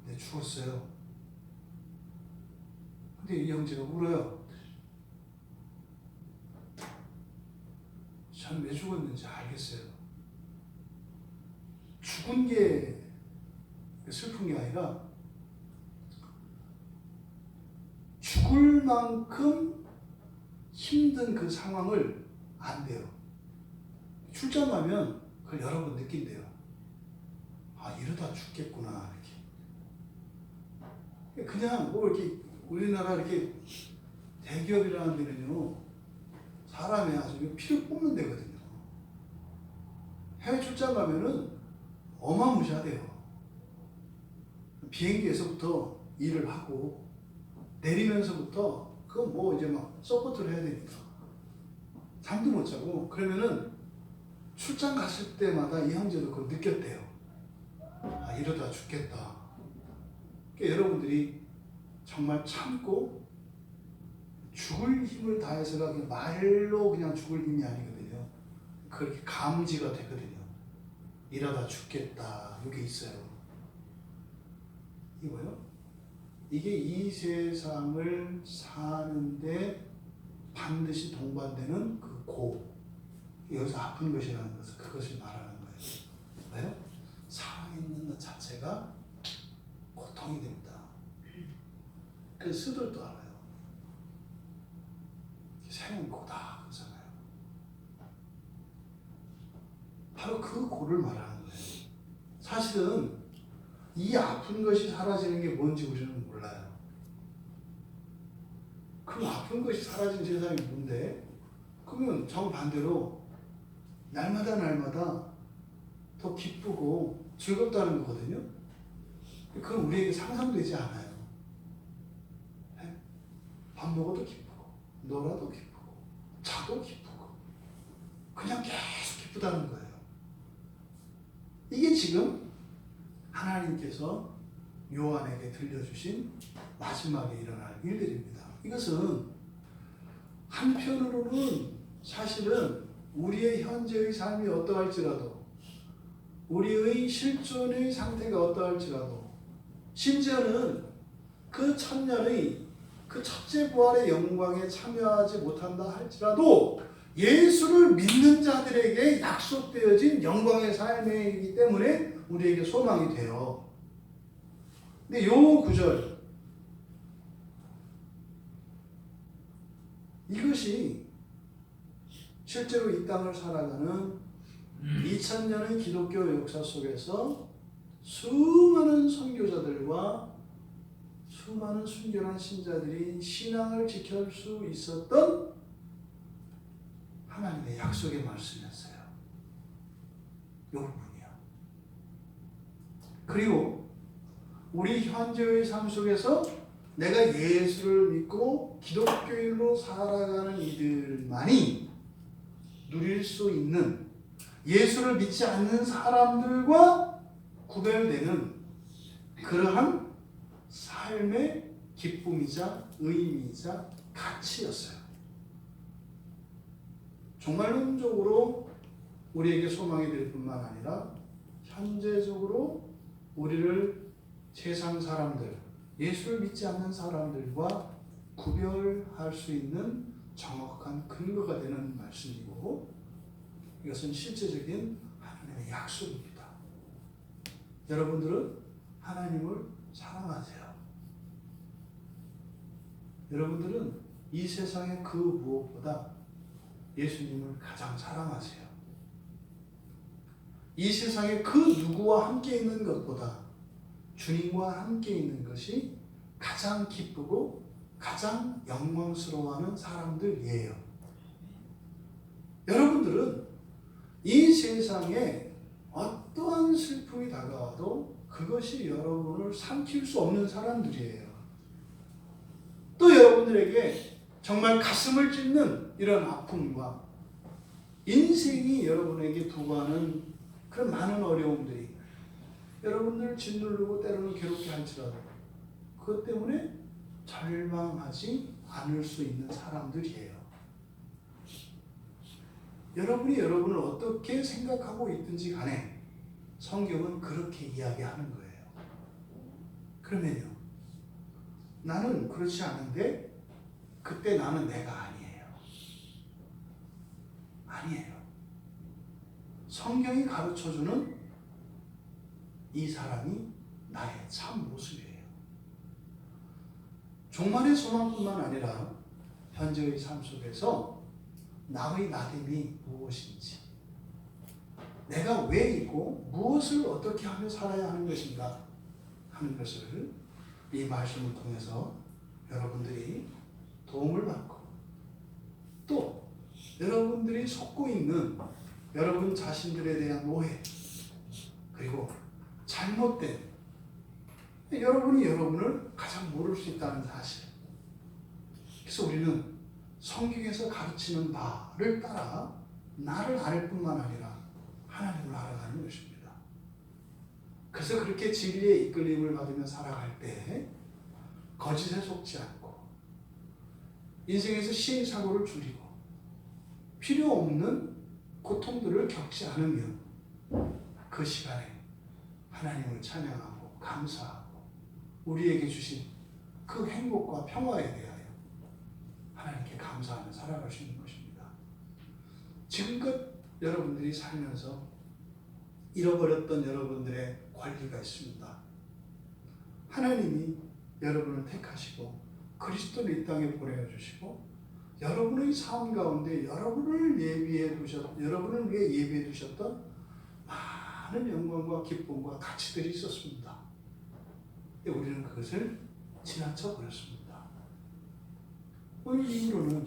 근데 죽었어요. 근데 이 형제가 울어요. 저는 왜 죽었는지 알겠어요. 죽은 게 슬픈 게 아니라 죽을 만큼 힘든 그 상황을 안 돼요. 출장 가면 그걸 여러 번 느낀대요. 아, 이러다 죽겠구나, 이렇게. 그냥 뭐 이렇게 우리나라 이렇게 대기업이라는 데는요, 사람이 아주 피를 뽑는 데거든요. 해외 출장 가면은 어마무시하대요. 비행기에서부터 일을 하고 내리면서부터 그건 뭐 이제 막 서포트를 해야 되니까 잠도 못 자고, 그러면은 출장 갔을 때마다 이 형제도 그걸 느꼈대요. 아, 이러다 죽겠다. 그러니까 여러분들이 정말 참고 죽을 힘을 다해서가 그냥 말로 그냥 죽을 힘이 아니거든요. 그렇게 감지가 되거든요. 이러다 죽겠다. 이게 있어요. 이게 뭐예요? 이게 이 세상을 사는데 반드시 동반되는 그 고. 여기서 아픈 것이라는 것은 그것을 말하는 거예요. 왜요? 살아있는 것 자체가 고통이 됩니다. 그 스들도 알아요. 생은 고다 그러잖아요. 바로 그 고를 말하는 거예요. 사실은 이 아픈 것이 사라지는 게 뭔지 우리는 몰라요. 그럼 아픈 것이 사라진 세상이 뭔데? 그러면 정반대로 날마다 더 기쁘고 즐겁다는 거거든요. 그건 우리에게 상상되지 않아요. 밥 먹어도 기쁘고, 놀아도 기쁘고, 자도 기쁘고, 그냥 계속 기쁘다는 거예요. 이게 지금 하나님께서 요한에게 들려주신 마지막에 일어날 일들입니다. 이것은 한편으로는 사실은 우리의 현재의 삶이 어떠할지라도, 우리의 실존의 상태가 어떠할지라도, 심지어는 그 천년의 그 첫째 부활의 영광에 참여하지 못한다 할지라도 예수를 믿는 자들에게 약속되어진 영광의 삶이기 때문에 우리에게 소망이 돼요. 근데 요 구절, 이것이 실제로 이 땅을 살아가는 2000년의 기독교 역사 속에서 수많은 선교자들과 수많은 순결한 신자들이 신앙을 지킬 수 있었던 하나님의 약속의 말씀이었어요. 이 부분이요. 그리고 우리 현재의 삶 속에서 내가 예수를 믿고 기독교인으로 살아가는 이들만이 누릴 수 있는 예수를 믿지 않는 사람들과 구별되는 그러한 삶의 기쁨이자 의미이자 가치였어요. 종말론적으로 우리에게 소망이 될 뿐만 아니라 현재적으로 우리를 세상 사람들, 예수를 믿지 않는 사람들과 구별할 수 있는 정확한 근거가 되는 말씀이고, 이것은 실제적인 하나님의 약속입니다. 여러분들은 하나님을 사랑하세요. 여러분들은 이 세상의 그 무엇보다 예수님을 가장 사랑하세요. 이 세상의 그 누구와 함께 있는 것보다 주님과 함께 있는 것이 가장 기쁘고 가장 영광스러워하는 사람들이에요. 여러분들은 이 세상에 어떠한 슬픔이 다가와도 그것이 여러분을 삼킬 수 없는 사람들이에요. 또 여러분들에게 정말 가슴을 찢는 이런 아픔과 인생이 여러분에게 두고하는 그런 많은 어려움들이 여러분들을 짓누르고 때로는 괴롭게 할지라도 그것 때문에 절망하지 않을 수 있는 사람들이에요. 여러분이 여러분을 어떻게 생각하고 있든지 간에 성경은 그렇게 이야기하는 거예요. 그러면요, 나는 그렇지 않은데 그때 나는 내가 아니에요. 아니에요. 성경이 가르쳐주는 이 사람이 나의 참 모습이에요. 종말의 소망뿐만 아니라 현재의 삶 속에서 나의 나됨이 무엇인지, 내가 왜 있고 무엇을 어떻게 하며 살아야 하는 것인가 하는 것을 이 말씀을 통해서 여러분들이 도움을 받고, 또 여러분들이 속고 있는 여러분 자신들에 대한 오해, 그리고 잘못된, 여러분이 여러분을 가장 모를 수 있다는 사실. 그래서 우리는 성경에서 가르치는 바를 따라 나를 알 뿐만 아니라 하나님을 알아가는 것입니다. 그래서 그렇게 진리의 이끌림을 받으며 살아갈 때 거짓에 속지 않고 인생에서 시행착오를 줄이고 필요 없는 고통들을 겪지 않으면 그 시간에 하나님을 찬양하고 감사하고 우리에게 주신 그 행복과 평화에 대하여 하나님께 감사하며 살아갈 수 있는 것입니다. 지금껏 여러분들이 살면서 잃어버렸던 여러분들의 권리가 있습니다. 하나님이 여러분을 택하시고 그리스도를 이 땅에 보내주시고 여러분의 삶 가운데 여러분을 위해 두셨던 많은 영광과 기쁨과 가치들이 있었습니다. 우리는 그것을 지나쳐 버렸습니다. 오늘 이후로는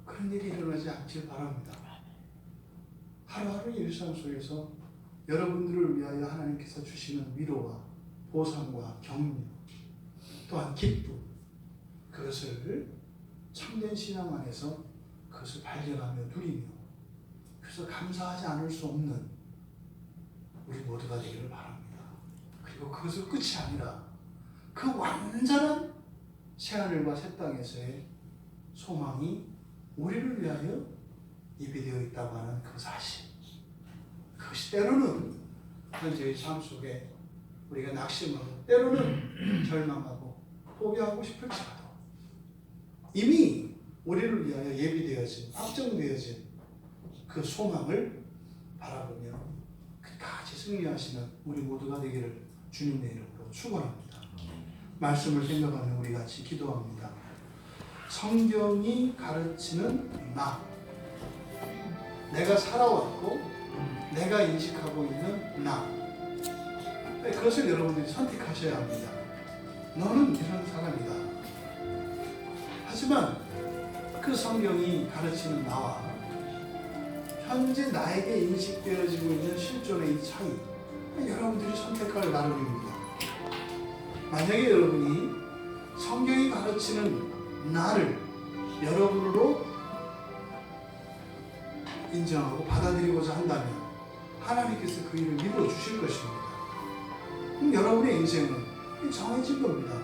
그런 일이 일어나지 않길 바랍니다. 하루하루 일상 속에서 여러분들을 위하여 하나님께서 주시는 위로와 보상과 격려, 또한 기쁨, 그것을 참된 신앙 안에서 그것을 발견하며 누리며, 그래서 감사하지 않을 수 없는 우리 모두가 되기를 바랍니다. 그리고 그것을 끝이 아니라 그 완전한 새하늘과 새 땅에서의 소망이 우리를 위하여 예비되어 있다고 하는 그 사실, 그것이 때로는 현재의 삶 속에 우리가 낙심하고 때로는 절망하고 포기하고 싶을지라도 이미 우리를 위하여 예비되어진, 확정되어진 그 소망을 바라보며 끝까지 승리하시는 우리 모두가 되기를 주님의 이름으로 축원합니다. 말씀을 생각하며 우리 같이 기도합니다. 성경이 가르치는 나, 내가 살아왔고 내가 인식하고 있는 나, 그것을 여러분들이 선택하셔야 합니다. 너는 이런 사람이다. 하지만 그 성경이 가르치는 나와 현재 나에게 인식되어지고 있는 실존의 이 차이, 여러분들이 선택할 나름입니다. 만약에 여러분이 성경이 가르치는 나를 여러분으로 인정하고 받아들이고자 한다면 하나님께서 그 일을 이루어주실 것입니다. 그럼 여러분의 인생은 정해진 겁니다.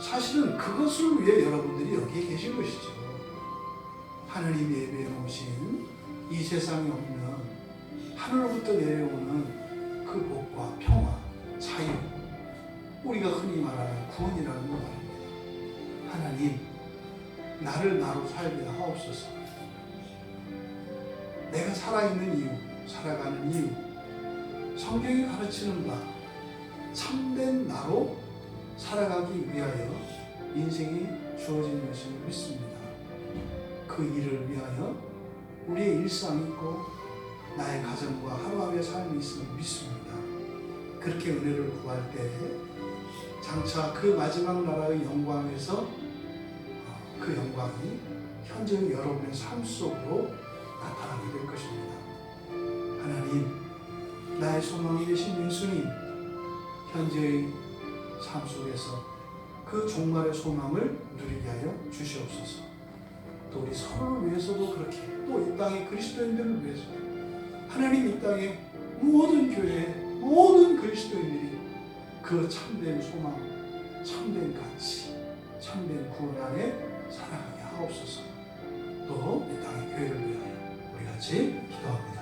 사실은 그것을 위해 여러분들이 여기에 계신 것이죠. 하나님 예배에 오신 이 세상에 없는 하늘로부터 내려오는 그 복과 평화, 자유, 우리가 흔히 말하는 구원이라는 거 말입니다. 하나님, 나를 나로 살게 하옵소서. 내가 살아있는 이유, 살아가는 이유, 성경이 가르치는 바 참된 나로 살아가기 위하여 인생이 주어진 것을 믿습니다. 그 일을 위하여 우리의 일상이 있고 나의 가정과 하루하루의 삶이 있음을 믿습니다. 그렇게 은혜를 구할 때 장차 그 마지막 나라의 영광에서 그 영광이 현재 여러분의 삶 속으로 나타나게 될 것입니다. 하나님, 나의 소망이 되신 예수님, 현재의 삶 속에서 그 종말의 소망을 누리게 하여 주시옵소서. 또 우리 서로를 위해서도 그렇게, 또 이 땅의 그리스도인들을 위해서도, 하나님 이 땅의 모든 교회, 모든 그리스도인들이 그 참된 소망, 참된 가치, 참된 구원 안에 살아가게 하옵소서. 또 이 땅의 교회를 위하여 우리 같이 기도합니다.